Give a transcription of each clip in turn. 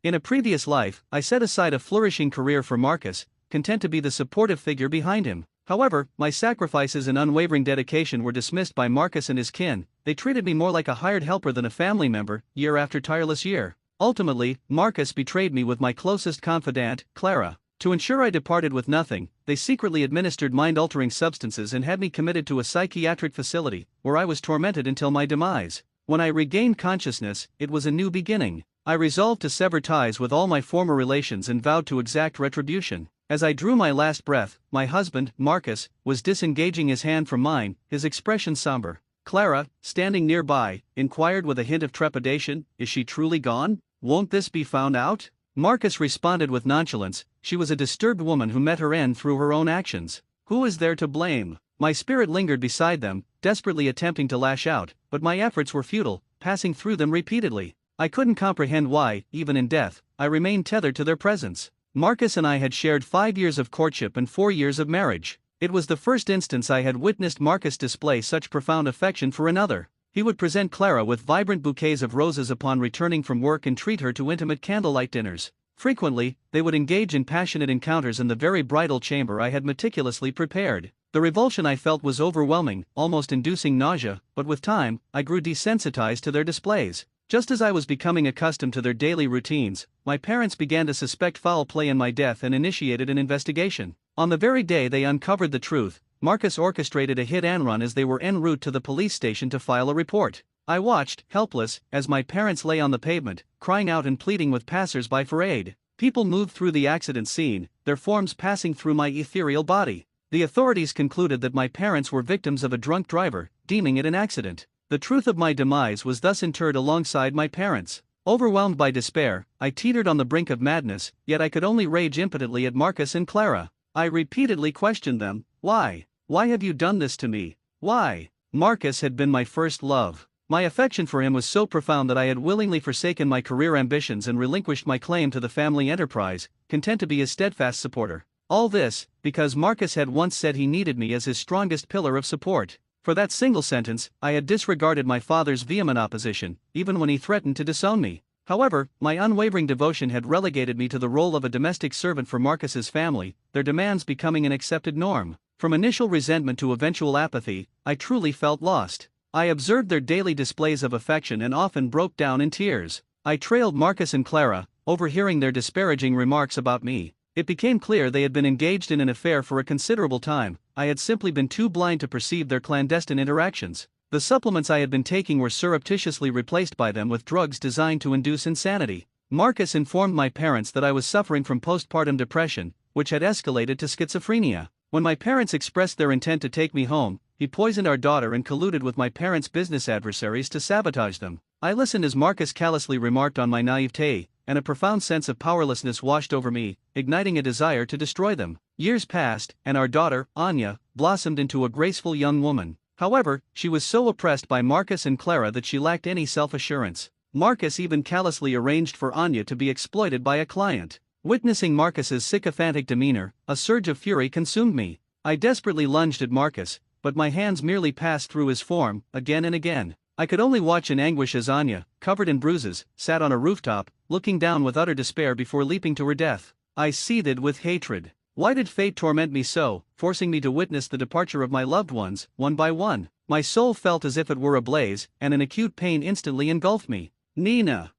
In a previous life, I set aside a flourishing career for Marcus, content to be the supportive figure behind him. However, my sacrifices and unwavering dedication were dismissed by Marcus and his kin. They treated me more like a hired helper than a family member, year after tireless year. Ultimately, Marcus betrayed me with my closest confidant, Clara. To ensure I departed with nothing, they secretly administered mind-altering substances and had me committed to a psychiatric facility, where I was tormented until my demise. When I regained consciousness, it was a new beginning. I resolved to sever ties with all my former relations and vowed to exact retribution. As I drew my last breath, my husband, Marcus, was disengaging his hand from mine, his expression somber. Clara, standing nearby, inquired with a hint of trepidation, "Is she truly gone? Won't this be found out?" Marcus responded with nonchalance, "She was a disturbed woman who met her end through her own actions. Who is there to blame?" My spirit lingered beside them, desperately attempting to lash out, but my efforts were futile, passing through them repeatedly. I couldn't comprehend why, even in death, I remained tethered to their presence. Marcus and I had shared 5 years of courtship and 4 years of marriage. It was the first instance I had witnessed Marcus display such profound affection for another. He would present Clara with vibrant bouquets of roses upon returning from work and treat her to intimate candlelight dinners. Frequently, they would engage in passionate encounters in the very bridal chamber I had meticulously prepared. The revulsion I felt was overwhelming, almost inducing nausea, but with time, I grew desensitized to their displays. Just as I was becoming accustomed to their daily routines, my parents began to suspect foul play in my death and initiated an investigation. On the very day they uncovered the truth, Marcus orchestrated a hit-and-run as they were en route to the police station to file a report. I watched, helpless, as my parents lay on the pavement, crying out and pleading with passers-by for aid. People moved through the accident scene, their forms passing through my ethereal body. The authorities concluded that my parents were victims of a drunk driver, deeming it an accident. The truth of my demise was thus interred alongside my parents. Overwhelmed by despair, I teetered on the brink of madness, yet I could only rage impotently at Marcus and Clara. I repeatedly questioned them, "Why? Why have you done this to me? Why?" Marcus had been my first love. My affection for him was so profound that I had willingly forsaken my career ambitions and relinquished my claim to the family enterprise, content to be his steadfast supporter. All this, because Marcus had once said he needed me as his strongest pillar of support. For that single sentence, I had disregarded my father's vehement opposition, even when he threatened to disown me. However, my unwavering devotion had relegated me to the role of a domestic servant for Marcus's family, their demands becoming an accepted norm. From initial resentment to eventual apathy, I truly felt lost. I observed their daily displays of affection and often broke down in tears. I trailed Marcus and Clara, overhearing their disparaging remarks about me. It became clear they had been engaged in an affair for a considerable time. I had simply been too blind to perceive their clandestine interactions. The supplements I had been taking were surreptitiously replaced by them with drugs designed to induce insanity. Marcus informed my parents that I was suffering from postpartum depression, which had escalated to schizophrenia. When my parents expressed their intent to take me home, he poisoned our daughter and colluded with my parents' business adversaries to sabotage them. I listened as Marcus callously remarked on my naivete, and a profound sense of powerlessness washed over me, igniting a desire to destroy them. Years passed, and our daughter, Anya, blossomed into a graceful young woman. However, she was so oppressed by Marcus and Clara that she lacked any self-assurance. Marcus even callously arranged for Anya to be exploited by a client. Witnessing Marcus's sycophantic demeanor, a surge of fury consumed me. I desperately lunged at Marcus, but my hands merely passed through his form, again and again. I could only watch in anguish as Anya, covered in bruises, sat on a rooftop, looking down with utter despair before leaping to her death. I seethed with hatred. Why did fate torment me so, forcing me to witness the departure of my loved ones, one by one? My soul felt as if it were ablaze, and an acute pain instantly engulfed me. Nina,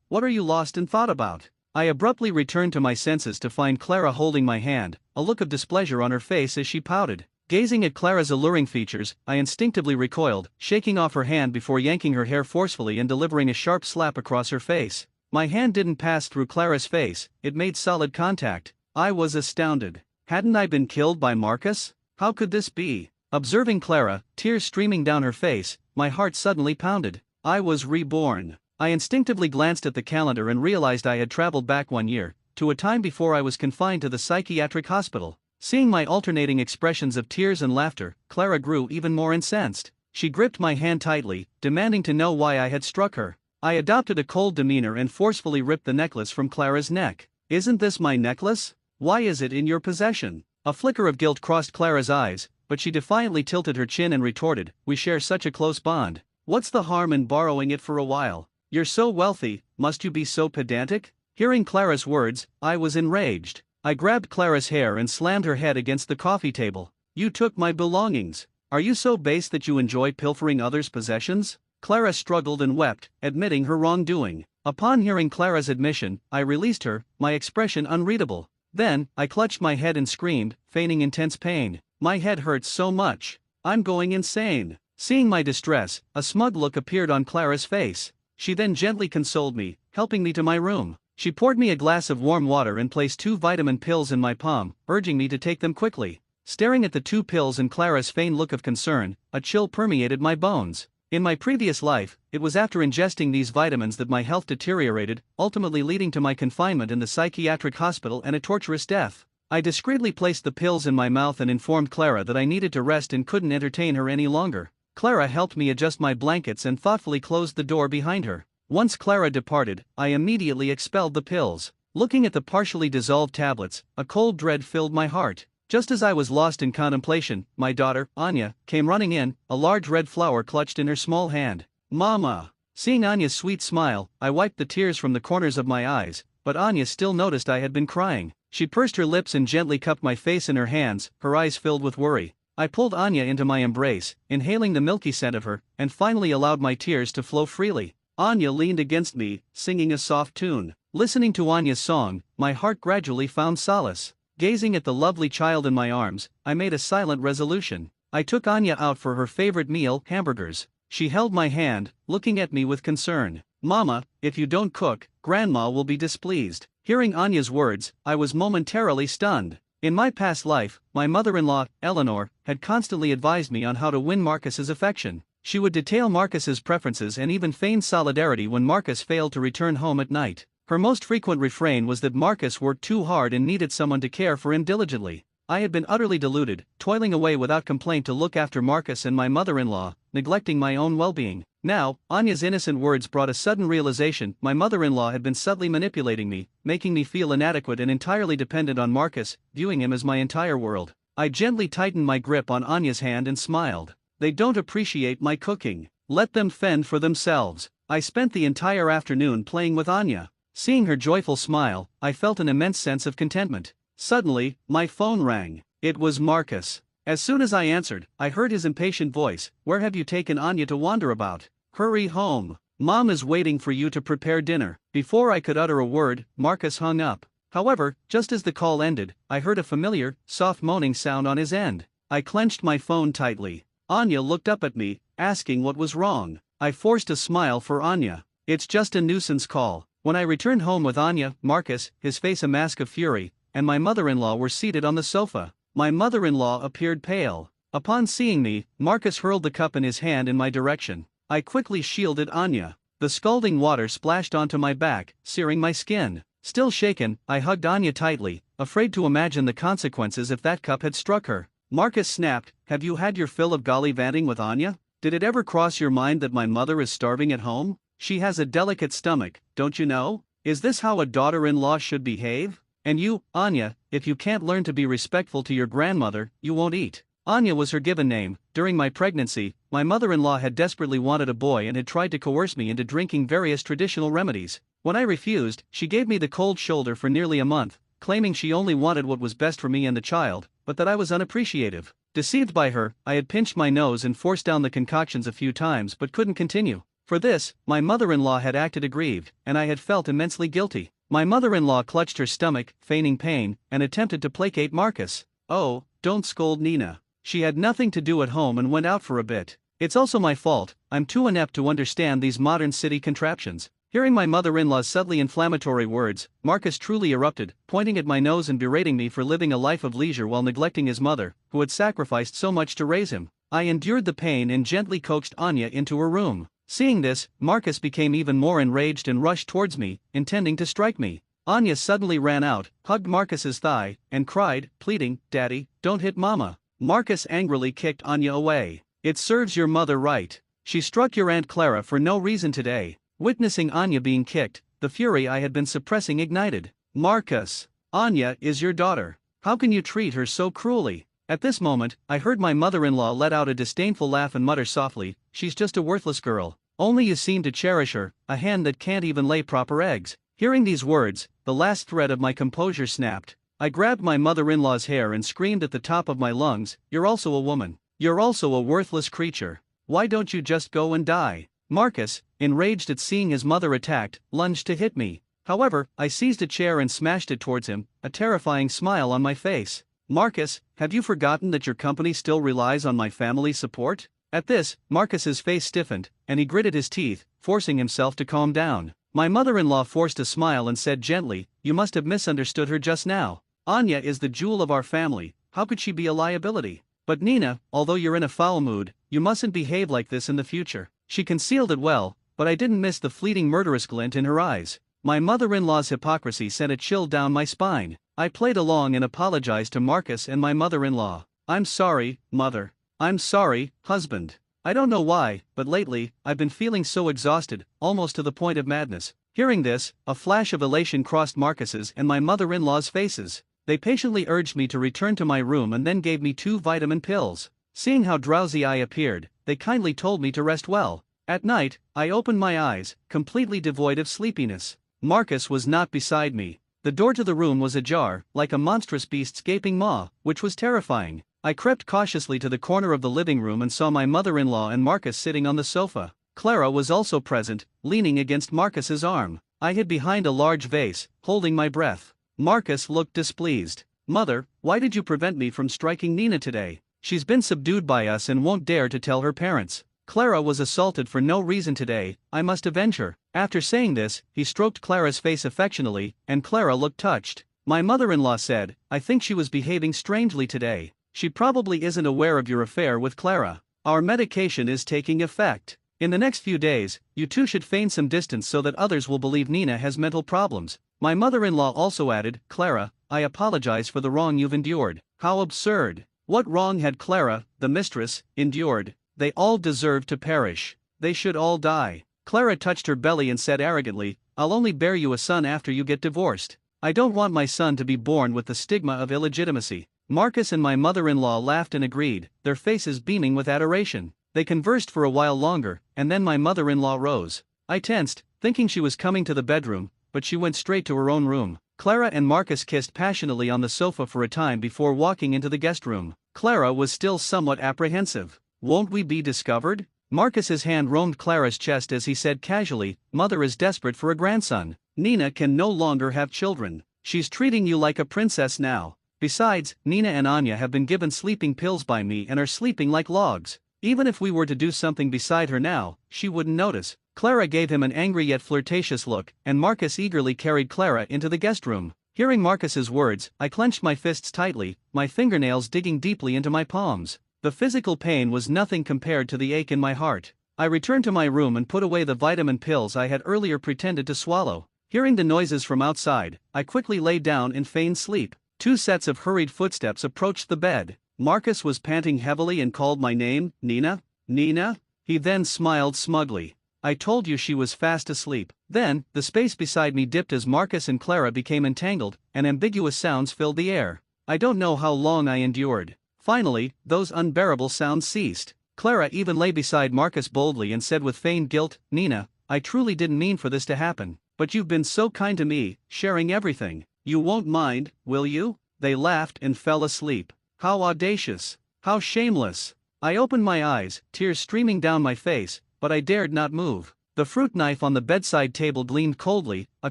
what are you lost in thought about? I abruptly returned to my senses to find Clara holding my hand, a look of displeasure on her face as she pouted. Gazing at Clara's alluring features, I instinctively recoiled, shaking off her hand before yanking her hair forcefully and delivering a sharp slap across her face. My hand didn't pass through Clara's face, it made solid contact. I was astounded. Hadn't I been killed by Marcus? How could this be? Observing Clara, tears streaming down her face, my heart suddenly pounded. I was reborn. I instinctively glanced at the calendar and realized I had traveled back 1 year, to a time before I was confined to the psychiatric hospital. Seeing my alternating expressions of tears and laughter, Clara grew even more incensed. She gripped my hand tightly, demanding to know why I had struck her. I adopted a cold demeanor and forcefully ripped the necklace from Clara's neck. "Isn't this my necklace? Why is it in your possession?" A flicker of guilt crossed Clara's eyes, but she defiantly tilted her chin and retorted, "We share such a close bond. What's the harm in borrowing it for a while? You're so wealthy, must you be so pedantic? Hearing Clara's words, I was enraged. I grabbed Clara's hair and slammed her head against the coffee table. You took my belongings. Are you so base that you enjoy pilfering others' possessions? Clara struggled and wept, admitting her wrongdoing. Upon hearing Clara's admission, I released her, my expression unreadable. Then, I clutched my head and screamed, feigning intense pain. My head hurts so much. I'm going insane. Seeing my distress, a smug look appeared on Clara's face. She then gently consoled me, helping me to my room. She poured me a glass of warm water and placed 2 vitamin pills in my palm, urging me to take them quickly. Staring at the 2 pills and Clara's feigned look of concern, a chill permeated my bones. In my previous life, it was after ingesting these vitamins that my health deteriorated, ultimately leading to my confinement in the psychiatric hospital and a torturous death. I discreetly placed the pills in my mouth and informed Clara that I needed to rest and couldn't entertain her any longer. Clara helped me adjust my blankets and thoughtfully closed the door behind her. Once Clara departed, I immediately expelled the pills. Looking at the partially dissolved tablets, a cold dread filled my heart. Just as I was lost in contemplation, my daughter, Anya, came running in, a large red flower clutched in her small hand. Mama! Seeing Anya's sweet smile, I wiped the tears from the corners of my eyes, but Anya still noticed I had been crying. She pursed her lips and gently cupped my face in her hands, her eyes filled with worry. I pulled Anya into my embrace, inhaling the milky scent of her, and finally allowed my tears to flow freely. Anya leaned against me, singing a soft tune. Listening to Anya's song, my heart gradually found solace. Gazing at the lovely child in my arms, I made a silent resolution. I took Anya out for her favorite meal, hamburgers. She held my hand, looking at me with concern. Mama, if you don't cook, Grandma will be displeased. Hearing Anya's words, I was momentarily stunned. In my past life, my mother-in-law, Eleanor, had constantly advised me on how to win Marcus's affection. She would detail Marcus's preferences and even feign solidarity when Marcus failed to return home at night. Her most frequent refrain was that Marcus worked too hard and needed someone to care for him diligently. I had been utterly deluded, toiling away without complaint to look after Marcus and my mother-in-law, neglecting my own well-being. Now, Anya's innocent words brought a sudden realization: my mother-in-law had been subtly manipulating me, making me feel inadequate and entirely dependent on Marcus, viewing him as my entire world. I gently tightened my grip on Anya's hand and smiled. They don't appreciate my cooking. Let them fend for themselves. I spent the entire afternoon playing with Anya. Seeing her joyful smile, I felt an immense sense of contentment. Suddenly, my phone rang. It was Marcus. As soon as I answered, I heard his impatient voice. Where have you taken Anya to wander about? Hurry home. Mom is waiting for you to prepare dinner. Before I could utter a word, Marcus hung up. However, just as the call ended, I heard a familiar, soft moaning sound on his end. I clenched my phone tightly. Anya looked up at me, asking what was wrong. I forced a smile for Anya. It's just a nuisance call. When I returned home with Anya, Marcus, his face a mask of fury, and my mother-in-law were seated on the sofa. My mother-in-law appeared pale. Upon seeing me, Marcus hurled the cup in his hand in my direction. I quickly shielded Anya. The scalding water splashed onto my back, searing my skin. Still shaken, I hugged Anya tightly, afraid to imagine the consequences if that cup had struck her. Marcus snapped, have you had your fill of gollivanting with Anya? Did it ever cross your mind that my mother is starving at home? She has a delicate stomach, don't you know? Is this how a daughter-in-law should behave? And you, Anya, if you can't learn to be respectful to your grandmother, you won't eat. Anya was her given name. During my pregnancy, my mother-in-law had desperately wanted a boy and had tried to coerce me into drinking various traditional remedies. When I refused, she gave me the cold shoulder for nearly a month, claiming she only wanted what was best for me and the child, but that I was unappreciative. Deceived by her, I had pinched my nose and forced down the concoctions a few times but couldn't continue. For this, my mother-in-law had acted aggrieved, and I had felt immensely guilty. My mother-in-law clutched her stomach, feigning pain, and attempted to placate Marcus. Oh, don't scold Nina. She had nothing to do at home and went out for a bit. It's also my fault, I'm too inept to understand these modern city contraptions. Hearing my mother-in-law's subtly inflammatory words, Marcus truly erupted, pointing at my nose and berating me for living a life of leisure while neglecting his mother, who had sacrificed so much to raise him. I endured the pain and gently coaxed Anya into her room. Seeing this, Marcus became even more enraged and rushed towards me, intending to strike me. Anya suddenly ran out, hugged Marcus's thigh, and cried, pleading, Daddy, don't hit Mama. Marcus angrily kicked Anya away. It serves your mother right. She struck your Aunt Clara for no reason today. Witnessing Anya being kicked, the fury I had been suppressing ignited. Marcus, Anya is your daughter. How can you treat her so cruelly? At this moment, I heard my mother-in-law let out a disdainful laugh and mutter softly, she's just a worthless girl. Only you seem to cherish her, a hen that can't even lay proper eggs. Hearing these words, the last thread of my composure snapped. I grabbed my mother-in-law's hair and screamed at the top of my lungs, "You're also a woman. You're also a worthless creature. Why don't you just go and die?" Marcus, enraged at seeing his mother attacked, lunged to hit me. However, I seized a chair and smashed it towards him, a terrifying smile on my face. "Marcus, have you forgotten that your company still relies on my family's support?" At this, Marcus's face stiffened, and he gritted his teeth, forcing himself to calm down. My mother-in-law forced a smile and said gently, "You must have misunderstood her just now. Anya is the jewel of our family, how could she be a liability? But Nina, although you're in a foul mood, you mustn't behave like this in the future." She concealed it well, but I didn't miss the fleeting murderous glint in her eyes. My mother-in-law's hypocrisy sent a chill down my spine. I played along and apologized to Marcus and my mother-in-law. "I'm sorry, mother. I'm sorry, husband. I don't know why, but lately, I've been feeling so exhausted, almost to the point of madness." Hearing this, a flash of elation crossed Marcus's and my mother-in-law's faces. They patiently urged me to return to my room and then gave me 2 vitamin pills. Seeing how drowsy I appeared, they kindly told me to rest well. At night, I opened my eyes, completely devoid of sleepiness. Marcus was not beside me. The door to the room was ajar, like a monstrous beast's gaping maw, which was terrifying. I crept cautiously to the corner of the living room and saw my mother-in-law and Marcus sitting on the sofa. Clara was also present, leaning against Marcus's arm. I hid behind a large vase, holding my breath. Marcus looked displeased. "Mother, why did you prevent me from striking Nina today? She's been subdued by us and won't dare to tell her parents. Clara was assaulted for no reason today, I must avenge her." After saying this, he stroked Clara's face affectionately, and Clara looked touched. My mother-in-law said, "I think she was behaving strangely today. She probably isn't aware of your affair with Clara. Our medication is taking effect. In the next few days, you two should feign some distance so that others will believe Nina has mental problems." My mother-in-law also added, "Clara, I apologize for the wrong you've endured." How absurd! What wrong had Clara, the mistress, endured? They all deserve to perish. They should all die. Clara touched her belly and said arrogantly, "I'll only bear you a son after you get divorced. I don't want my son to be born with the stigma of illegitimacy." Marcus and my mother-in-law laughed and agreed, their faces beaming with adoration. They conversed for a while longer, and then my mother-in-law rose. I tensed, thinking she was coming to the bedroom, but she went straight to her own room. Clara and Marcus kissed passionately on the sofa for a time before walking into the guest room. Clara was still somewhat apprehensive. "Won't we be discovered?" Marcus's hand roamed Clara's chest as he said casually, "Mother is desperate for a grandson. Nina can no longer have children. She's treating you like a princess now. Besides, Nina and Anya have been given sleeping pills by me and are sleeping like logs. Even if we were to do something beside her now, she wouldn't notice." Clara gave him an angry yet flirtatious look, and Marcus eagerly carried Clara into the guest room. Hearing Marcus's words, I clenched my fists tightly, my fingernails digging deeply into my palms. The physical pain was nothing compared to the ache in my heart. I returned to my room and put away the vitamin pills I had earlier pretended to swallow. Hearing the noises from outside, I quickly lay down in feigned sleep. 2 sets of hurried footsteps approached the bed. Marcus was panting heavily and called my name, "Nina? Nina?" He then smiled smugly. "I told you she was fast asleep." Then, the space beside me dipped as Marcus and Clara became entangled, and ambiguous sounds filled the air. I don't know how long I endured. Finally, those unbearable sounds ceased. Clara even lay beside Marcus boldly and said with feigned guilt, "Nina, I truly didn't mean for this to happen, but you've been so kind to me, sharing everything. You won't mind, will you?" They laughed and fell asleep. How audacious! How shameless! I opened my eyes, tears streaming down my face, but I dared not move. The fruit knife on the bedside table gleamed coldly, a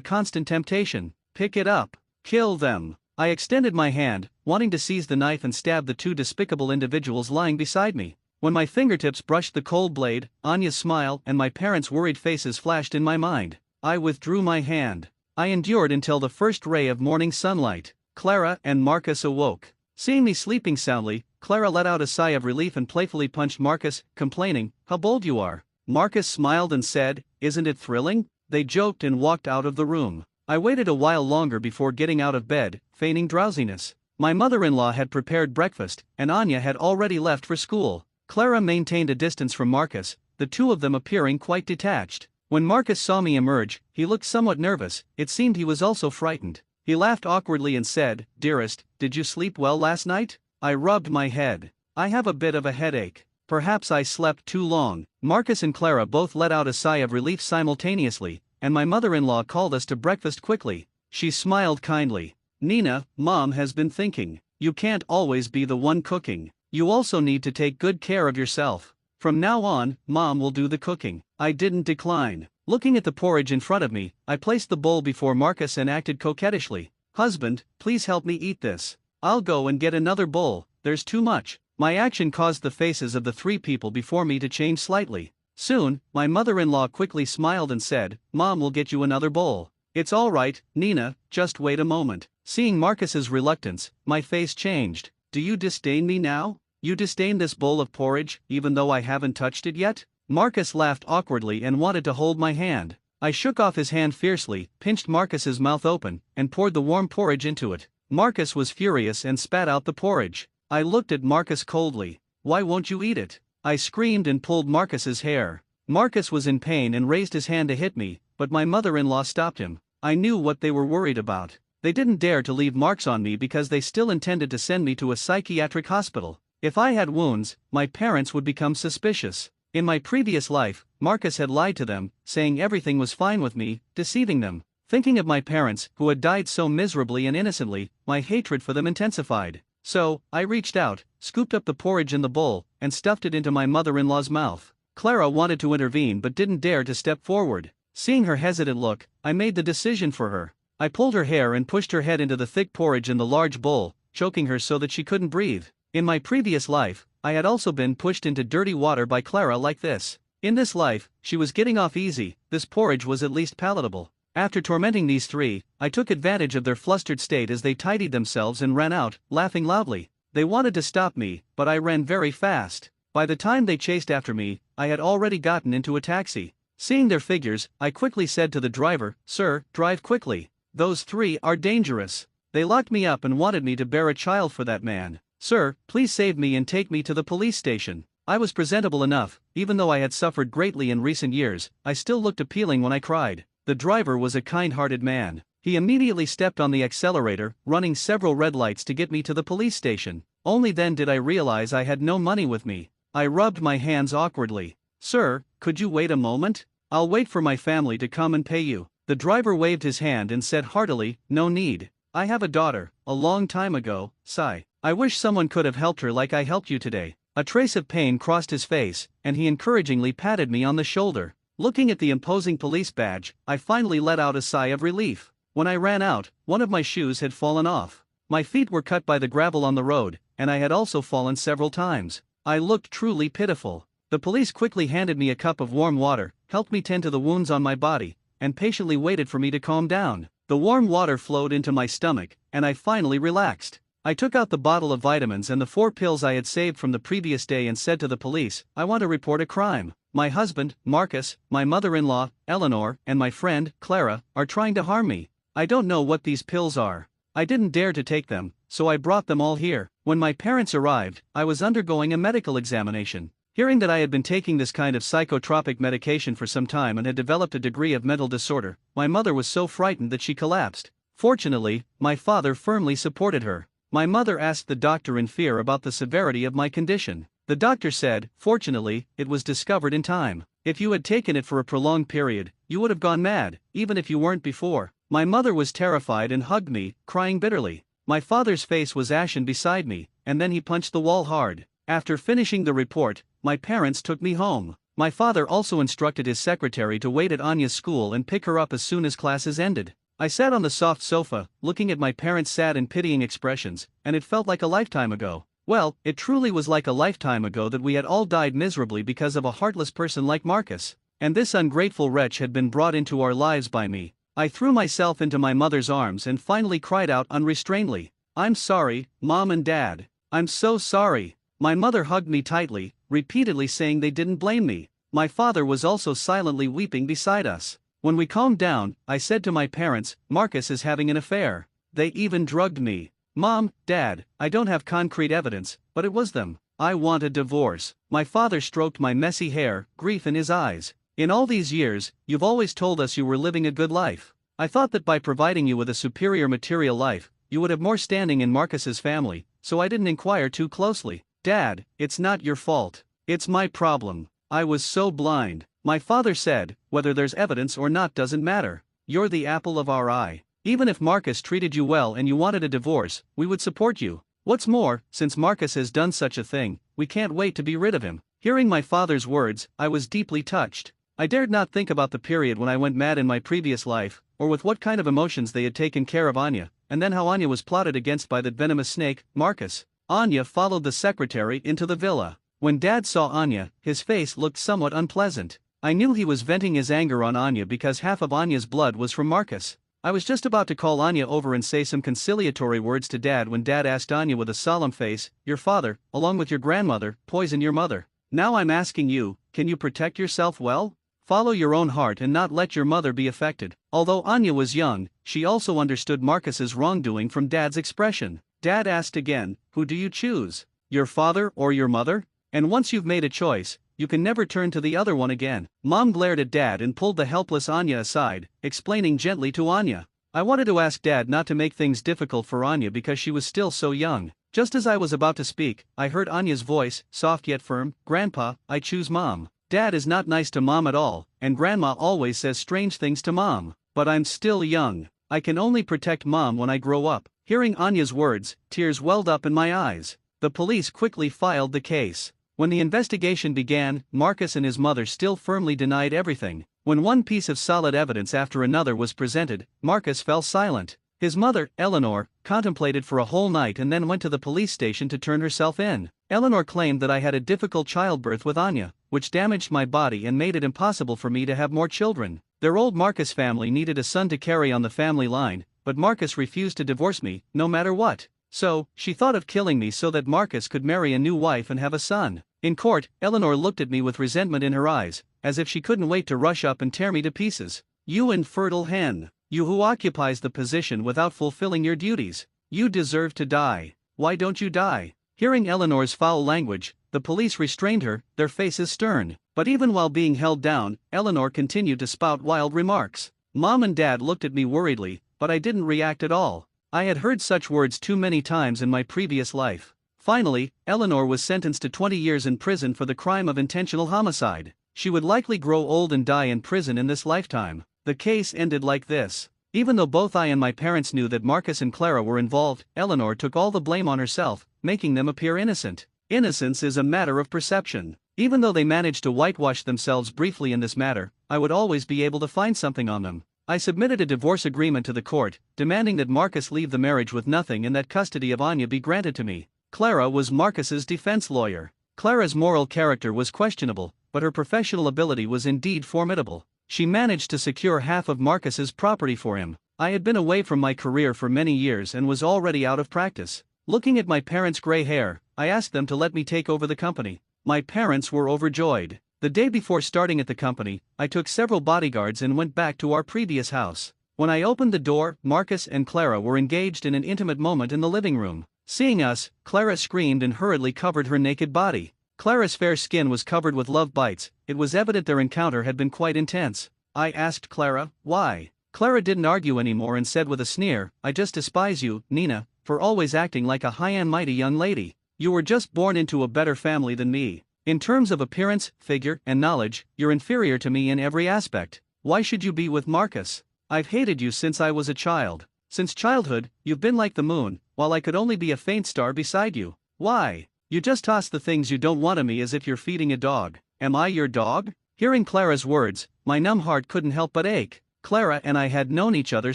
constant temptation. Pick it up. Kill them. I extended my hand, wanting to seize the knife and stab the 2 despicable individuals lying beside me. When my fingertips brushed the cold blade, Anya's smile and my parents' worried faces flashed in my mind. I withdrew my hand. I endured until the first ray of morning sunlight. Clara and Marcus awoke. Seeing me sleeping soundly, Clara let out a sigh of relief and playfully punched Marcus, complaining, "How bold you are." Marcus smiled and said, "Isn't it thrilling?" They joked and walked out of the room. I waited a while longer before getting out of bed, feigning drowsiness. My mother-in-law had prepared breakfast, and Anya had already left for school. Clara maintained a distance from Marcus, the 2 of them appearing quite detached. When Marcus saw me emerge, he looked somewhat nervous. It seemed he was also frightened. He laughed awkwardly and said, "Dearest, did you sleep well last night?" I rubbed my head. "I have a bit of a headache. Perhaps I slept too long." Marcus and Clara both let out a sigh of relief simultaneously, and my mother-in-law called us to breakfast quickly. She smiled kindly. "Nina, Mom has been thinking. You can't always be the one cooking. You also need to take good care of yourself. From now on, Mom will do the cooking." I didn't decline. Looking at the porridge in front of me, I placed the bowl before Marcus and acted coquettishly. "Husband, please help me eat this. I'll go and get another bowl, there's too much." My action caused the faces of the three people before me to change slightly. Soon, my mother-in-law quickly smiled and said, "Mom will get you another bowl." "It's all right, Nina, just wait a moment." Seeing Marcus's reluctance, my face changed. "Do you disdain me now? You disdain this bowl of porridge, even though I haven't touched it yet?" Marcus laughed awkwardly and wanted to hold my hand. I shook off his hand fiercely, pinched Marcus's mouth open, and poured the warm porridge into it. Marcus was furious and spat out the porridge. I looked at Marcus coldly. "Why won't you eat it?" I screamed and pulled Marcus's hair. Marcus was in pain and raised his hand to hit me, but my mother-in-law stopped him. I knew what they were worried about. They didn't dare to leave marks on me because they still intended to send me to a psychiatric hospital. If I had wounds, my parents would become suspicious. In my previous life, Marcus had lied to them, saying everything was fine with me, deceiving them. Thinking of my parents, who had died so miserably and innocently, my hatred for them intensified. So, I reached out, scooped up the porridge in the bowl, and stuffed it into my mother-in-law's mouth. Clara wanted to intervene but didn't dare to step forward. Seeing her hesitant look, I made the decision for her. I pulled her hair and pushed her head into the thick porridge in the large bowl, choking her so that she couldn't breathe. In my previous life, I had also been pushed into dirty water by Clara like this. In this life, she was getting off easy, this porridge was at least palatable. After tormenting these three, I took advantage of their flustered state as they tidied themselves and ran out, laughing loudly. They wanted to stop me, but I ran very fast. By the time they chased after me, I had already gotten into a taxi. Seeing their figures, I quickly said to the driver, "Sir, drive quickly. Those three are dangerous. They locked me up and wanted me to bear a child for that man. Sir, please save me and take me to the police station." I was presentable enough, even though I had suffered greatly in recent years, I still looked appealing when I cried. The driver was a kind-hearted man. He immediately stepped on the accelerator, running several red lights to get me to the police station. Only then did I realize I had no money with me. I rubbed my hands awkwardly. "Sir, could you wait a moment? I'll wait for my family to come and pay you." The driver waved his hand and said heartily, "No need. I have a daughter, a long time ago." Sigh. "I wish someone could have helped her like I helped you today." A trace of pain crossed his face, and he encouragingly patted me on the shoulder. Looking at the imposing police badge, I finally let out a sigh of relief. When I ran out, one of my shoes had fallen off. My feet were cut by the gravel on the road, and I had also fallen several times. I looked truly pitiful. The police quickly handed me a cup of warm water, helped me tend to the wounds on my body, and patiently waited for me to calm down. The warm water flowed into my stomach, and I finally relaxed. I took out the bottle of vitamins and the 4 pills I had saved from the previous day and said to the police, "I want to report a crime. My husband, Marcus, my mother-in-law, Eleanor, and my friend, Clara, are trying to harm me. I don't know what these pills are. I didn't dare to take them, so I brought them all here." When my parents arrived, I was undergoing a medical examination. Hearing that I had been taking this kind of psychotropic medication for some time and had developed a degree of mental disorder, my mother was so frightened that she collapsed. Fortunately, my father firmly supported her. My mother asked the doctor in fear about the severity of my condition. The doctor said, "Fortunately, it was discovered in time. If you had taken it for a prolonged period, you would have gone mad, even if you weren't before." My mother was terrified and hugged me, crying bitterly. My father's face was ashen beside me, and then he punched the wall hard. After finishing the report, my parents took me home. My father also instructed his secretary to wait at Anya's school and pick her up as soon as classes ended. I sat on the soft sofa, looking at my parents' sad and pitying expressions, and it felt like a lifetime ago. Well, it truly was like a lifetime ago that we had all died miserably because of a heartless person like Marcus. And this ungrateful wretch had been brought into our lives by me. I threw myself into my mother's arms and finally cried out unrestrainedly, "I'm sorry, Mom and Dad. I'm so sorry." My mother hugged me tightly, repeatedly saying they didn't blame me. My father was also silently weeping beside us. When we calmed down, I said to my parents, "Marcus is having an affair. They even drugged me." "Mom, Dad, I don't have concrete evidence, but it was them. I want a divorce." My father stroked my messy hair, grief in his eyes. "In all these years, you've always told us you were living a good life. I thought that by providing you with a superior material life, you would have more standing in Marcus's family, so I didn't inquire too closely." "Dad, it's not your fault. It's my problem. I was so blind. My father said, whether there's evidence or not doesn't matter. You're the apple of our eye. Even if Marcus treated you well and you wanted a divorce, we would support you. What's more, since Marcus has done such a thing, we can't wait to be rid of him. Hearing my father's words, I was deeply touched. I dared not think about the period when I went mad in my previous life, or with what kind of emotions they had taken care of Anya, and then how Anya was plotted against by that venomous snake, Marcus. Anya followed the secretary into the villa. When Dad saw Anya, his face looked somewhat unpleasant. I knew he was venting his anger on Anya because half of Anya's blood was from Marcus. I was just about to call Anya over and say some conciliatory words to Dad when Dad asked Anya with a solemn face, "Your father, along with your grandmother, poisoned your mother. Now I'm asking you, can you protect yourself well? Follow your own heart and not let your mother be affected." Although Anya was young, she also understood Marcus's wrongdoing from Dad's expression. Dad asked again, "Who do you choose? Your father or your mother? And once you've made a choice, you can never turn to the other one again." Mom glared at Dad and pulled the helpless Anya aside, explaining gently to Anya. I wanted to ask Dad not to make things difficult for Anya because she was still so young. Just as I was about to speak, I heard Anya's voice, soft yet firm, "Grandpa, I choose Mom. Dad is not nice to Mom at all, and Grandma always says strange things to Mom. But I'm still young. I can only protect Mom when I grow up." Hearing Anya's words, tears welled up in my eyes. The police quickly filed the case. When the investigation began, Marcus and his mother still firmly denied everything. When one piece of solid evidence after another was presented, Marcus fell silent. His mother, Eleanor, contemplated for a whole night and then went to the police station to turn herself in. Eleanor claimed that I had a difficult childbirth with Anya, which damaged my body and made it impossible for me to have more children. Their old Marcus family needed a son to carry on the family line, but Marcus refused to divorce me, no matter what. So, she thought of killing me so that Marcus could marry a new wife and have a son. In court, Eleanor looked at me with resentment in her eyes, as if she couldn't wait to rush up and tear me to pieces. "You infertile hen. You who occupies the position without fulfilling your duties. You deserve to die. Why don't you die?" Hearing Eleanor's foul language, the police restrained her, their faces stern. But even while being held down, Eleanor continued to spout wild remarks. Mom and Dad looked at me worriedly, but I didn't react at all. I had heard such words too many times in my previous life. Finally, Eleanor was sentenced to 20 years in prison for the crime of intentional homicide. She would likely grow old and die in prison in this lifetime. The case ended like this. Even though both I and my parents knew that Marcus and Clara were involved, Eleanor took all the blame on herself, making them appear innocent. Innocence is a matter of perception. Even though they managed to whitewash themselves briefly in this matter, I would always be able to find something on them. I submitted a divorce agreement to the court, demanding that Marcus leave the marriage with nothing and that custody of Anya be granted to me. Clara was Marcus's defense lawyer. Clara's moral character was questionable, but her professional ability was indeed formidable. She managed to secure half of Marcus's property for him. I had been away from my career for many years and was already out of practice. Looking at my parents' gray hair, I asked them to let me take over the company. My parents were overjoyed. The day before starting at the company, I took several bodyguards and went back to our previous house. When I opened the door, Marcus and Clara were engaged in an intimate moment in the living room. Seeing us, Clara screamed and hurriedly covered her naked body. Clara's fair skin was covered with love bites. It was evident their encounter had been quite intense. I asked Clara, why? Clara didn't argue anymore and said with a sneer, "I just despise you, Nina, for always acting like a high and mighty young lady. You were just born into a better family than me. In terms of appearance, figure, and knowledge, you're inferior to me in every aspect. Why should you be with Marcus? I've hated you since I was a child. Since childhood, you've been like the moon, while I could only be a faint star beside you. Why? You just toss the things you don't want to me as if you're feeding a dog. Am I your dog?" Hearing Clara's words, my numb heart couldn't help but ache. Clara and I had known each other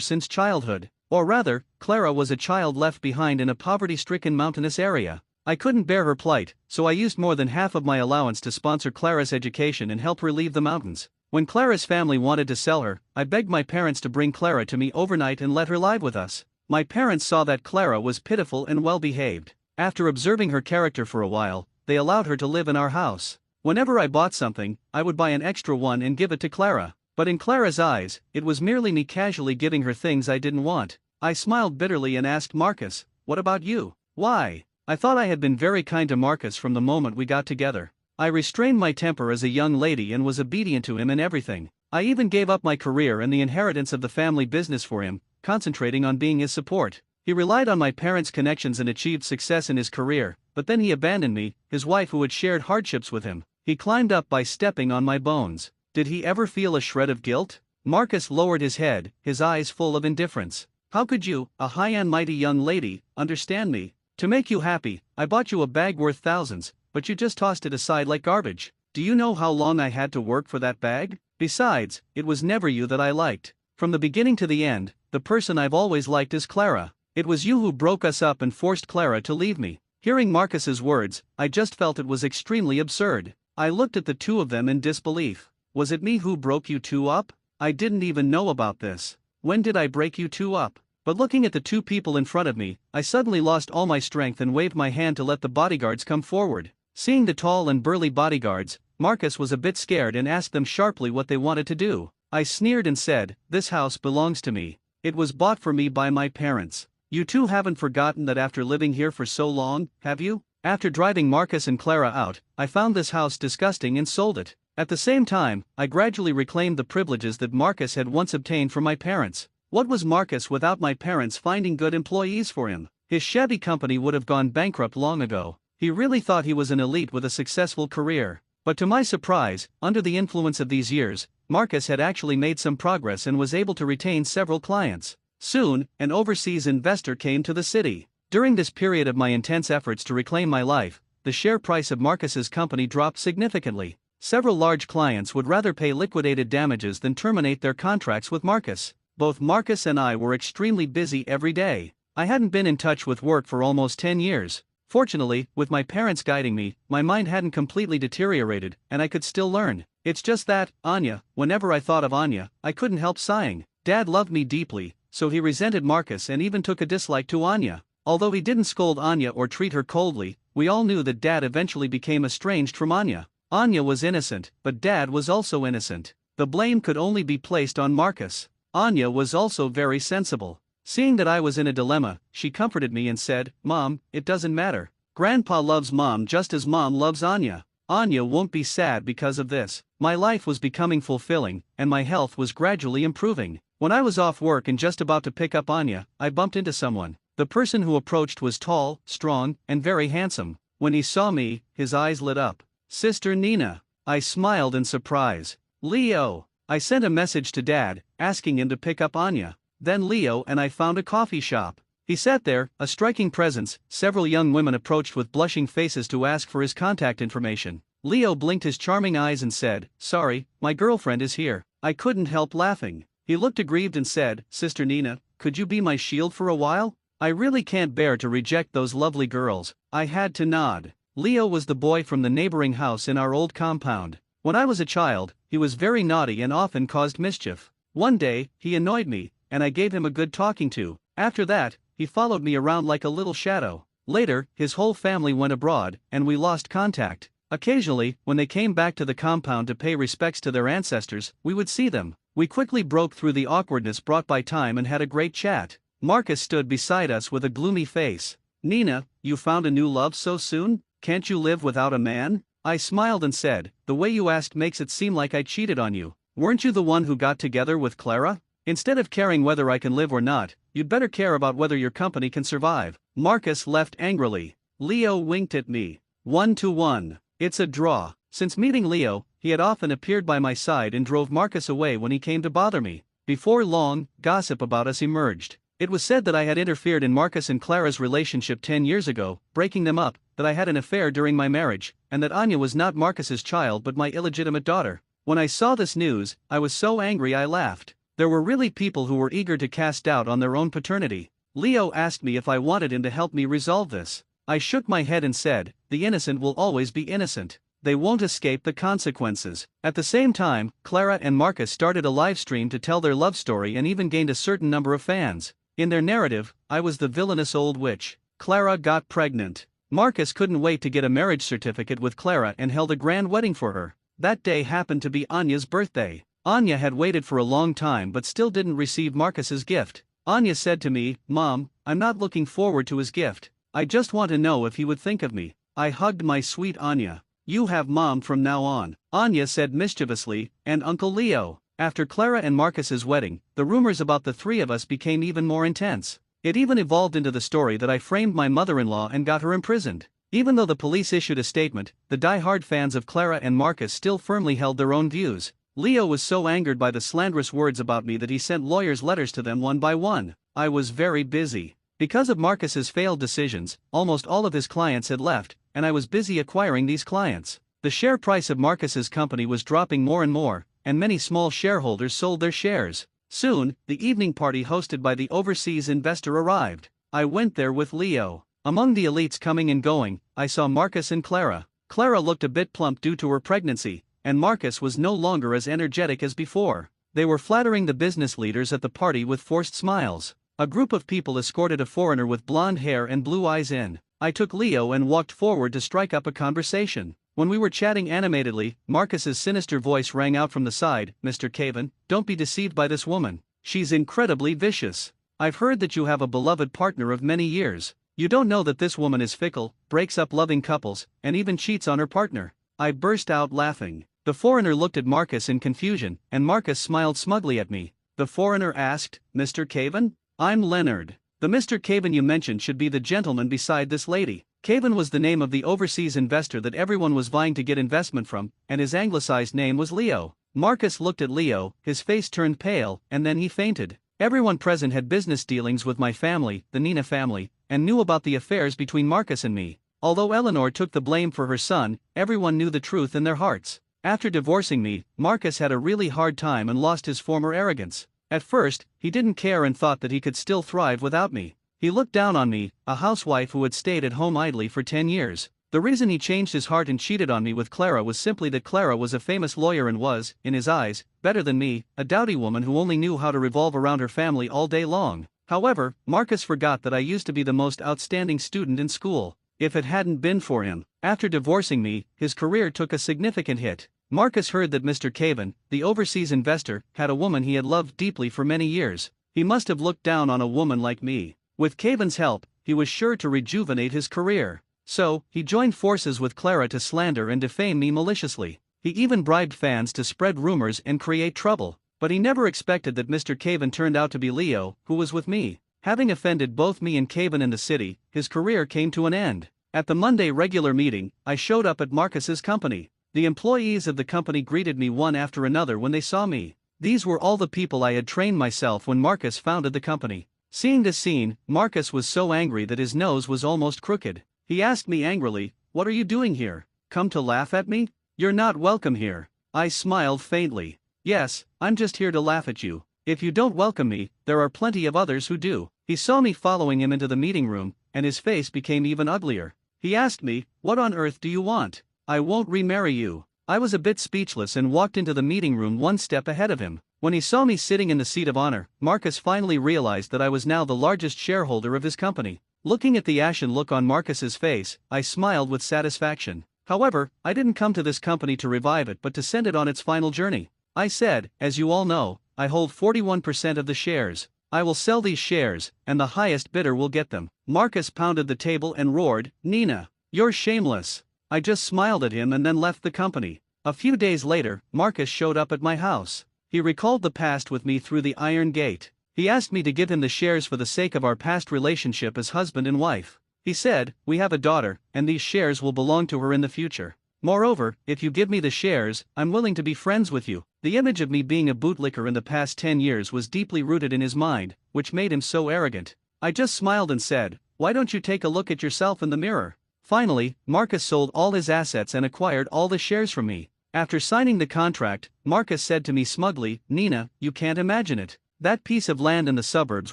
since childhood. Or rather, Clara was a child left behind in a poverty-stricken mountainous area. I couldn't bear her plight, so I used more than half of my allowance to sponsor Clara's education and help her leave the mountains. When Clara's family wanted to sell her, I begged my parents to bring Clara to me overnight and let her live with us. My parents saw that Clara was pitiful and well-behaved. After observing her character for a while, they allowed her to live in our house. Whenever I bought something, I would buy an extra one and give it to Clara. But in Clara's eyes, it was merely me casually giving her things I didn't want. I smiled bitterly and asked Marcus, "What about you? Why?" I thought I had been very kind to Marcus from the moment we got together. I restrained my temper as a young lady and was obedient to him in everything. I even gave up my career and the inheritance of the family business for him, concentrating on being his support. He relied on my parents' connections and achieved success in his career, but then he abandoned me, his wife who had shared hardships with him. He climbed up by stepping on my bones. Did he ever feel a shred of guilt? Marcus lowered his head, his eyes full of indifference. How could you, a high and mighty young lady, understand me? To make you happy, I bought you a bag worth thousands, but you just tossed it aside like garbage. Do you know how long I had to work for that bag? Besides, it was never you that I liked. From the beginning to the end, the person I've always liked is Clara. It was you who broke us up and forced Clara to leave me. Hearing Marcus's words, I just felt it was extremely absurd. I looked at the two of them in disbelief. Was it me who broke you two up? I didn't even know about this. When did I break you two up? But looking at the two people in front of me, I suddenly lost all my strength and waved my hand to let the bodyguards come forward. Seeing the tall and burly bodyguards, Marcus was a bit scared and asked them sharply what they wanted to do. I sneered and said, "This house belongs to me. It was bought for me by my parents. You two haven't forgotten that after living here for so long, have you?" After driving Marcus and Clara out, I found this house disgusting and sold it. At the same time, I gradually reclaimed the privileges that Marcus had once obtained from my parents. What was Marcus without my parents finding good employees for him? His shabby company would have gone bankrupt long ago. He really thought he was an elite with a successful career. But to my surprise, under the influence of these years, Marcus had actually made some progress and was able to retain several clients. Soon, an overseas investor came to the city. During this period of my intense efforts to reclaim my life, the share price of Marcus's company dropped significantly. Several large clients would rather pay liquidated damages than terminate their contracts with Marcus. Both Marcus and I were extremely busy every day. I hadn't been in touch with work for almost 10 years. Fortunately, with my parents guiding me, my mind hadn't completely deteriorated, and I could still learn. It's just that, Anya, whenever I thought of Anya, I couldn't help sighing. Dad loved me deeply, so he resented Marcus and even took a dislike to Anya. Although he didn't scold Anya or treat her coldly, we all knew that Dad eventually became estranged from Anya. Anya was innocent, but Dad was also innocent. The blame could only be placed on Marcus. Anya was also very sensible. Seeing that I was in a dilemma, she comforted me and said, "Mom, it doesn't matter. Grandpa loves Mom just as Mom loves Anya. Anya won't be sad because of this." My life was becoming fulfilling, and my health was gradually improving. When I was off work and just about to pick up Anya, I bumped into someone. The person who approached was tall, strong, and very handsome. When he saw me, his eyes lit up. "Sister Nina." I smiled in surprise. "Leo." I sent a message to Dad, asking him to pick up Anya. Then Leo and I found a coffee shop. He sat there, a striking presence. Several young women approached with blushing faces to ask for his contact information. Leo blinked his charming eyes and said, "Sorry, my girlfriend is here." I couldn't help laughing. He looked aggrieved and said, "Sister Nina, could you be my shield for a while? I really can't bear to reject those lovely girls." I had to nod. Leo was the boy from the neighboring house in our old compound. When I was a child, he was very naughty and often caused mischief. One day, he annoyed me, and I gave him a good talking to. After that, he followed me around like a little shadow. Later, his whole family went abroad, and we lost contact. Occasionally, when they came back to the compound to pay respects to their ancestors, we would see them. We quickly broke through the awkwardness brought by time and had a great chat. Marcus stood beside us with a gloomy face. "Nina, you found a new love so soon? Can't you live without a man?" I smiled and said, "The way you asked makes it seem like I cheated on you. Weren't you the one who got together with Clara? Instead of caring whether I can live or not, you'd better care about whether your company can survive." Marcus left angrily. Leo winked at me. 1-1. It's a draw. Since meeting Leo, he had often appeared by my side and drove Marcus away when he came to bother me. Before long, gossip about us emerged. It was said that I had interfered in Marcus and Clara's relationship 10 years ago, breaking them up, that I had an affair during my marriage, and that Anya was not Marcus's child but my illegitimate daughter. When I saw this news, I was so angry I laughed. There were really people who were eager to cast doubt on their own paternity. Leo asked me if I wanted him to help me resolve this. I shook my head and said, "The innocent will always be innocent. They won't escape the consequences." At the same time, Clara and Marcus started a live stream to tell their love story and even gained a certain number of fans. In their narrative, I was the villainous old witch. Clara got pregnant. Marcus couldn't wait to get a marriage certificate with Clara and held a grand wedding for her. That day happened to be Anya's birthday. Anya had waited for a long time but still didn't receive Marcus's gift. Anya said to me, "Mom, I'm not looking forward to his gift. I just want to know if he would think of me." I hugged my sweet Anya. "You have Mom from now on," Anya said mischievously, "and Uncle Leo." After Clara and Marcus's wedding, the rumors about the three of us became even more intense. It even evolved into the story that I framed my mother-in-law and got her imprisoned. Even though the police issued a statement, the die-hard fans of Clara and Marcus still firmly held their own views. Leo was so angered by the slanderous words about me that he sent lawyers' letters to them one by one. I was very busy. Because of Marcus's failed decisions, almost all of his clients had left, and I was busy acquiring these clients. The share price of Marcus's company was dropping more and more, and many small shareholders sold their shares. Soon, the evening party hosted by the overseas investor arrived. I went there with Leo. Among the elites coming and going, I saw Marcus and Clara. Clara looked a bit plump due to her pregnancy, and Marcus was no longer as energetic as before. They were flattering the business leaders at the party with forced smiles. A group of people escorted a foreigner with blonde hair and blue eyes in. I took Leo and walked forward to strike up a conversation. When we were chatting animatedly, Marcus's sinister voice rang out from the side. "Mr. Caven, don't be deceived by this woman. She's incredibly vicious. I've heard that you have a beloved partner of many years. You don't know that this woman is fickle, breaks up loving couples, and even cheats on her partner." I burst out laughing. The foreigner looked at Marcus in confusion, and Marcus smiled smugly at me. The foreigner asked, "Mr. Caven?" "I'm Leonard. The Mr. Caven you mentioned should be the gentleman beside this lady." Caven was the name of the overseas investor that everyone was vying to get investment from, and his anglicized name was Leo. Marcus looked at Leo, his face turned pale, and then he fainted. Everyone present had business dealings with my family, the Nina family, and knew about the affairs between Marcus and me. Although Eleanor took the blame for her son, everyone knew the truth in their hearts. After divorcing me, Marcus had a really hard time and lost his former arrogance. At first, he didn't care and thought that he could still thrive without me. He looked down on me, a housewife who had stayed at home idly for 10 years. The reason he changed his heart and cheated on me with Clara was simply that Clara was a famous lawyer and was, in his eyes, better than me, a dowdy woman who only knew how to revolve around her family all day long. However, Marcus forgot that I used to be the most outstanding student in school. If it hadn't been for him, after divorcing me, his career took a significant hit. Marcus heard that Mr. Caven, the overseas investor, had a woman he had loved deeply for many years. He must have looked down on a woman like me. With Caven's help, he was sure to rejuvenate his career. So, he joined forces with Clara to slander and defame me maliciously. He even bribed fans to spread rumors and create trouble. But he never expected that Mr. Caven turned out to be Leo, who was with me. Having offended both me and Caven in the city, his career came to an end. At the Monday regular meeting, I showed up at Marcus's company. The employees of the company greeted me one after another when they saw me. These were all the people I had trained myself when Marcus founded the company. Seeing this scene, Marcus was so angry that his nose was almost crooked. He asked me angrily, "What are you doing here? Come to laugh at me? You're not welcome here." I smiled faintly. "Yes, I'm just here to laugh at you. If you don't welcome me, there are plenty of others who do." He saw me following him into the meeting room, and his face became even uglier. He asked me, "What on earth do you want?" "I won't remarry you." I was a bit speechless and walked into the meeting room one step ahead of him. When he saw me sitting in the seat of honor, Marcus finally realized that I was now the largest shareholder of his company. Looking at the ashen look on Marcus's face, I smiled with satisfaction. However, I didn't come to this company to revive it but to send it on its final journey. I said, "As you all know, I hold 41% of the shares. I will sell these shares, and the highest bidder will get them." Marcus pounded the table and roared, "Nina, you're shameless." I just smiled at him and then left the company. A few days later, Marcus showed up at my house. He recalled the past with me through the iron gate. He asked me to give him the shares for the sake of our past relationship as husband and wife. He said, "We have a daughter, and these shares will belong to her in the future. Moreover, if you give me the shares, I'm willing to be friends with you." The image of me being a bootlicker in the past 10 years was deeply rooted in his mind, which made him so arrogant. I just smiled and said, "Why don't you take a look at yourself in the mirror?" Finally, Marcus sold all his assets and acquired all the shares from me. After signing the contract, Marcus said to me smugly, "Nina, you can't imagine it. That piece of land in the suburbs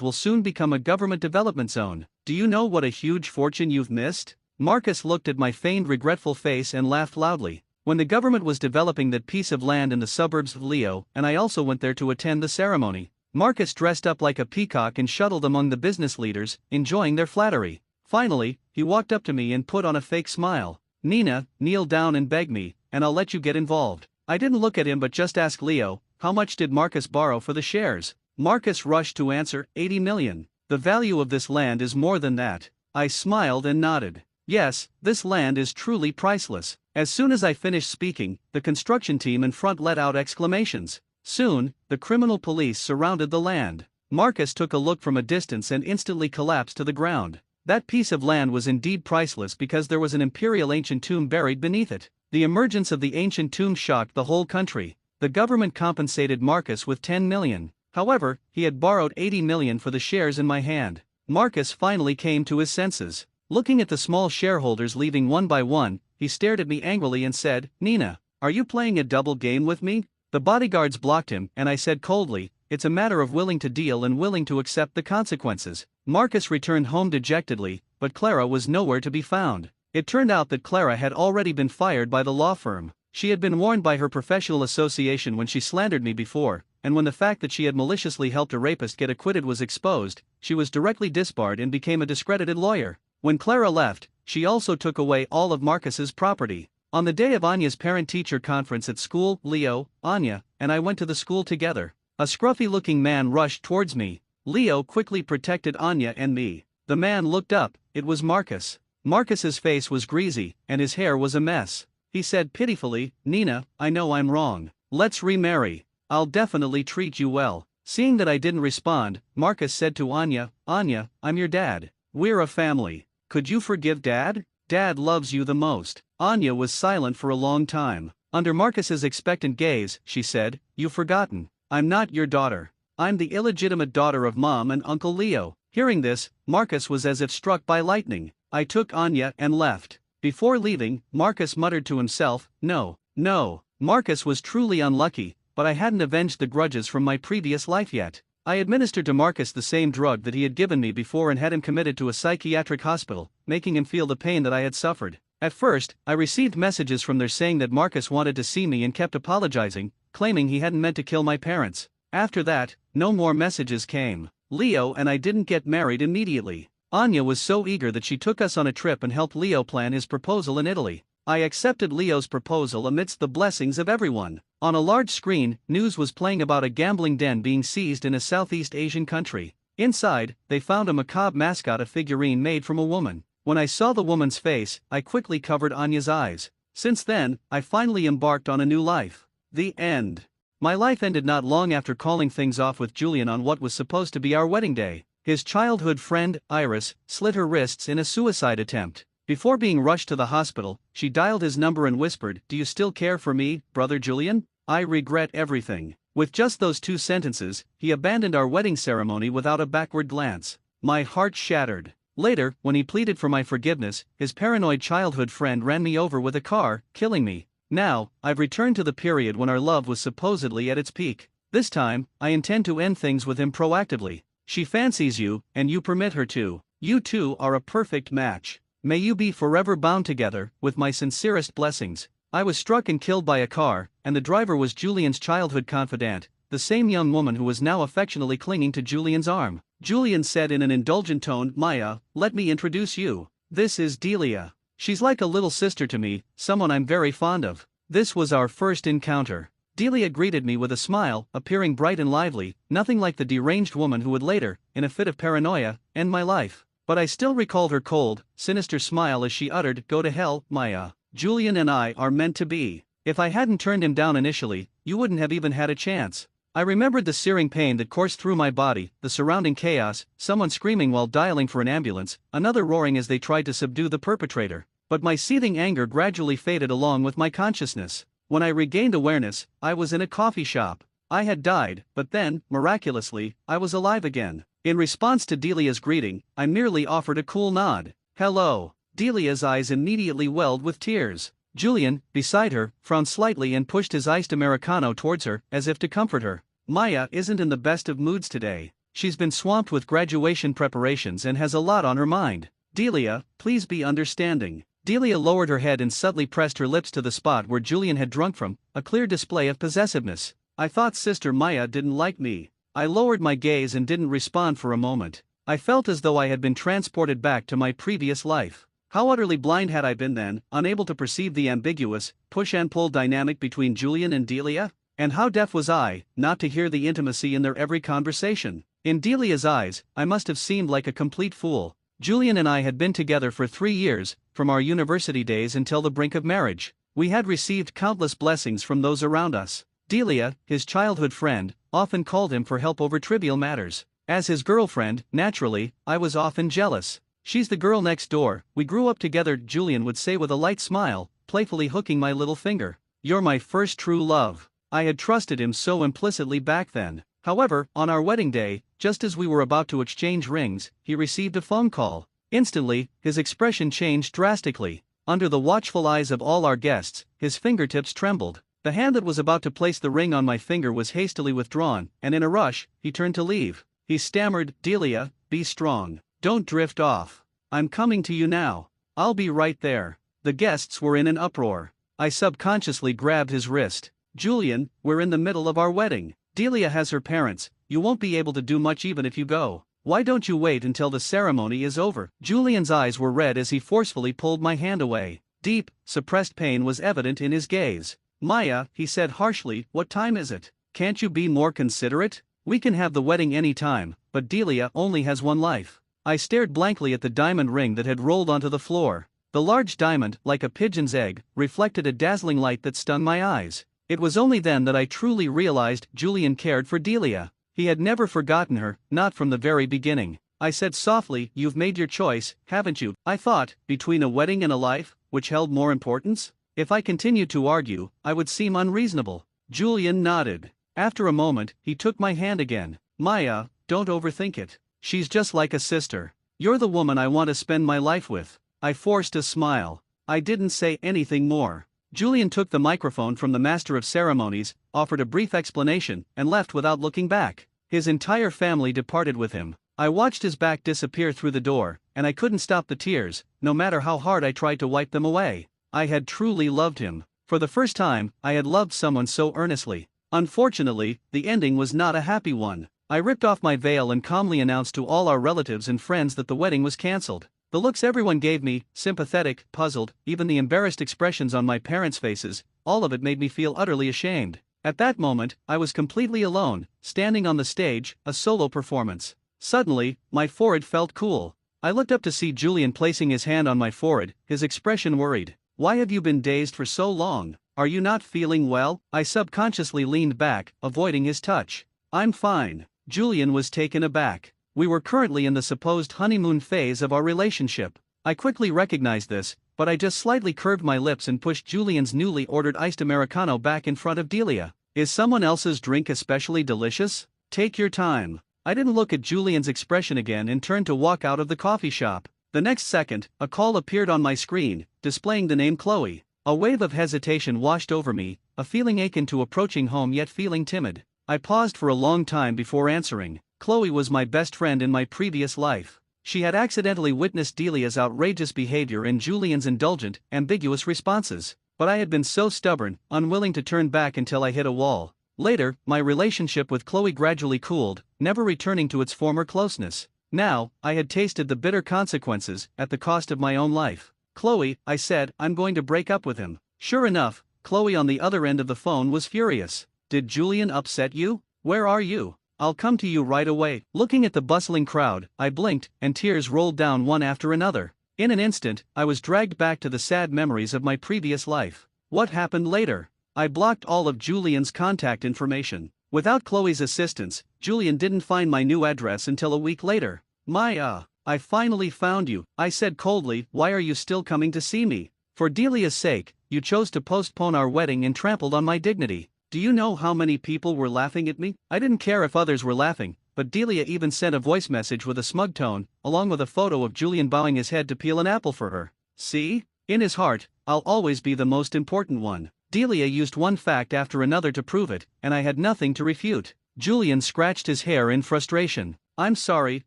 will soon become a government development zone. Do you know what a huge fortune you've missed?" Marcus looked at my feigned regretful face and laughed loudly. When the government was developing that piece of land in the suburbs of Leo, and I also went there to attend the ceremony, Marcus dressed up like a peacock and shuttled among the business leaders, enjoying their flattery. Finally, he walked up to me and put on a fake smile. "Nina, kneel down and beg me, and I'll let you get involved." I didn't look at him but just asked Leo, "How much did Marcus borrow for the shares?" Marcus rushed to answer, 80 million. "The value of this land is more than that." I smiled and nodded. "Yes, this land is truly priceless." As soon as I finished speaking, the construction team in front let out exclamations. Soon, the criminal police surrounded the land. Marcus took a look from a distance and instantly collapsed to the ground. That piece of land was indeed priceless because there was an imperial ancient tomb buried beneath it. The emergence of the ancient tomb shocked the whole country. The government compensated Marcus with 10 million. However, he had borrowed 80 million for the shares in my hand. Marcus finally came to his senses. Looking at the small shareholders leaving one by one, he stared at me angrily and said, "Nina, are you playing a double game with me?" The bodyguards blocked him, and I said coldly, "It's a matter of willing to deal and willing to accept the consequences." Marcus returned home dejectedly, but Clara was nowhere to be found. It turned out that Clara had already been fired by the law firm. She had been warned by her professional association when she slandered me before, and when the fact that she had maliciously helped a rapist get acquitted was exposed, she was directly disbarred and became a discredited lawyer. When Clara left, she also took away all of Marcus's property. On the day of Anya's parent-teacher conference at school, Leo, Anya, and I went to the school together. A scruffy-looking man rushed towards me. Leo quickly protected Anya and me. The man looked up. It was Marcus. Marcus's face was greasy, and his hair was a mess. He said pitifully, "Nina, I know I'm wrong. Let's remarry. I'll definitely treat you well." Seeing that I didn't respond, Marcus said to Anya, "Anya, I'm your dad. We're a family. Could you forgive Dad? Dad loves you the most." Anya was silent for a long time. Under Marcus's expectant gaze, she said, "You've forgotten. I'm not your daughter. I'm the illegitimate daughter of Mom and Uncle Leo." Hearing this, Marcus was as if struck by lightning. I took Anya and left. Before leaving, Marcus muttered to himself, "No, no." Marcus was truly unlucky, but I hadn't avenged the grudges from my previous life yet. I administered to Marcus the same drug that he had given me before and had him committed to a psychiatric hospital, making him feel the pain that I had suffered. At first, I received messages from there saying that Marcus wanted to see me and kept apologizing, claiming he hadn't meant to kill my parents. After that, no more messages came. Leo and I didn't get married immediately. Anya was so eager that she took us on a trip and helped Leo plan his proposal in Italy. I accepted Leo's proposal amidst the blessings of everyone. On a large screen, news was playing about a gambling den being seized in a Southeast Asian country. Inside, they found a macabre mascot, a figurine made from a woman. When I saw the woman's face, I quickly covered Anya's eyes. Since then, I finally embarked on a new life. The end. My life ended not long after calling things off with Julian on what was supposed to be our wedding day. His childhood friend, Iris, slit her wrists in a suicide attempt. Before being rushed to the hospital, she dialed his number and whispered, "Do you still care for me, brother Julian? I regret everything." With just those 2 sentences, he abandoned our wedding ceremony without a backward glance. My heart shattered. Later, when he pleaded for my forgiveness, his paranoid childhood friend ran me over with a car, killing me. Now, I've returned to the period when our love was supposedly at its peak. This time, I intend to end things with him proactively. She fancies you, and you permit her to. You two are a perfect match. May you be forever bound together, with my sincerest blessings. I was struck and killed by a car, and the driver was Julian's childhood confidant, the same young woman who was now affectionately clinging to Julian's arm. Julian said in an indulgent tone, "Maya, let me introduce you. This is Delia. She's like a little sister to me, someone I'm very fond of." This was our first encounter. Delia greeted me with a smile, appearing bright and lively, nothing like the deranged woman who would later, in a fit of paranoia, end my life. But I still recalled her cold, sinister smile as she uttered, "Go to hell, Maya. Julian and I are meant to be. If I hadn't turned him down initially, you wouldn't have even had a chance." I remembered the searing pain that coursed through my body, the surrounding chaos, someone screaming while dialing for an ambulance, another roaring as they tried to subdue the perpetrator. But my seething anger gradually faded along with my consciousness. When I regained awareness, I was in a coffee shop. I had died, but then, miraculously, I was alive again. In response to Delia's greeting, I merely offered a cool nod. "Hello." Delia's eyes immediately welled with tears. Julian, beside her, frowned slightly and pushed his iced Americano towards her, as if to comfort her. Maya isn't in the best of moods today. She's been swamped with graduation preparations and has a lot on her mind. Delia, please be understanding. Delia lowered her head and subtly pressed her lips to the spot where Julian had drunk from, a clear display of possessiveness. I thought Sister Maya didn't like me. I lowered my gaze and didn't respond for a moment. I felt as though I had been transported back to my previous life. How utterly blind had I been then, unable to perceive the ambiguous, push-and-pull dynamic between Julian and Delia? And how deaf was I, not to hear the intimacy in their every conversation? In Delia's eyes, I must have seemed like a complete fool. Julian and I had been together for 3 years, from our university days until the brink of marriage. We had received countless blessings from those around us. Delia, his childhood friend, often called him for help over trivial matters. As his girlfriend, naturally, I was often jealous. "She's the girl next door, we grew up together," Julian would say with a light smile, playfully hooking my little finger. "You're my first true love." I had trusted him so implicitly back then. However, on our wedding day, just as we were about to exchange rings, he received a phone call. Instantly, his expression changed drastically. Under the watchful eyes of all our guests, his fingertips trembled. The hand that was about to place the ring on my finger was hastily withdrawn, and in a rush, he turned to leave. He stammered, "Delia, be strong. Don't drift off. I'm coming to you now. I'll be right there." The guests were in an uproar. I subconsciously grabbed his wrist. "Julian, we're in the middle of our wedding. Delia has her parents, you won't be able to do much even if you go. Why don't you wait until the ceremony is over?" Julian's eyes were red as he forcefully pulled my hand away. Deep, suppressed pain was evident in his gaze. "Maya," he said harshly, "what time is it? Can't you be more considerate? We can have the wedding any time, but Delia only has one life." I stared blankly at the diamond ring that had rolled onto the floor. The large diamond, like a pigeon's egg, reflected a dazzling light that stung my eyes. It was only then that I truly realized Julian cared for Delia. He had never forgotten her, not from the very beginning. I said softly, "You've made your choice, haven't you?" I thought, between a wedding and a life, which held more importance? If I continued to argue, I would seem unreasonable. Julian nodded. After a moment, he took my hand again. "Maya, don't overthink it. She's just like a sister. You're the woman I want to spend my life with." I forced a smile. I didn't say anything more. Julian took the microphone from the master of ceremonies, offered a brief explanation, and left without looking back. His entire family departed with him. I watched his back disappear through the door, and I couldn't stop the tears, no matter how hard I tried to wipe them away. I had truly loved him. For the first time, I had loved someone so earnestly. Unfortunately, the ending was not a happy one. I ripped off my veil and calmly announced to all our relatives and friends that the wedding was cancelled. The looks everyone gave me, sympathetic, puzzled, even the embarrassed expressions on my parents' faces, all of it made me feel utterly ashamed. At that moment, I was completely alone, standing on the stage, a solo performance. Suddenly, my forehead felt cool. I looked up to see Julian placing his hand on my forehead, his expression worried. "Why have you been dazed for so long? Are you not feeling well?" I subconsciously leaned back, avoiding his touch. "I'm fine." Julian was taken aback. We were currently in the supposed honeymoon phase of our relationship. I quickly recognized this, but I just slightly curved my lips and pushed Julian's newly ordered iced Americano back in front of Delia. "Is someone else's drink especially delicious? Take your time." I didn't look at Julian's expression again and turned to walk out of the coffee shop. The next second, a call appeared on my screen, displaying the name Chloe. A wave of hesitation washed over me, a feeling akin to approaching home yet feeling timid. I paused for a long time before answering. Chloe was my best friend in my previous life. She had accidentally witnessed Delia's outrageous behavior and Julian's indulgent, ambiguous responses. But I had been so stubborn, unwilling to turn back until I hit a wall. Later, my relationship with Chloe gradually cooled, never returning to its former closeness. Now, I had tasted the bitter consequences, at the cost of my own life. "Chloe," I said, "I'm going to break up with him." Sure enough, Chloe on the other end of the phone was furious. "Did Julian upset you? Where are you? I'll come to you right away." Looking at the bustling crowd, I blinked, and tears rolled down one after another. In an instant, I was dragged back to the sad memories of my previous life. What happened later? I blocked all of Julian's contact information. Without Chloe's assistance, Julian didn't find my new address until a week later. "Maya, I finally found you," I said coldly. "Why are you still coming to see me?" "For Delia's sake, you chose to postpone our wedding and trampled on my dignity. Do you know how many people were laughing at me?" I didn't care if others were laughing, but Delia even sent a voice message with a smug tone, along with a photo of Julian bowing his head to peel an apple for her. See? In his heart, I'll always be the most important one. Delia used one fact after another to prove it, and I had nothing to refute. Julian scratched his hair in frustration. "I'm sorry,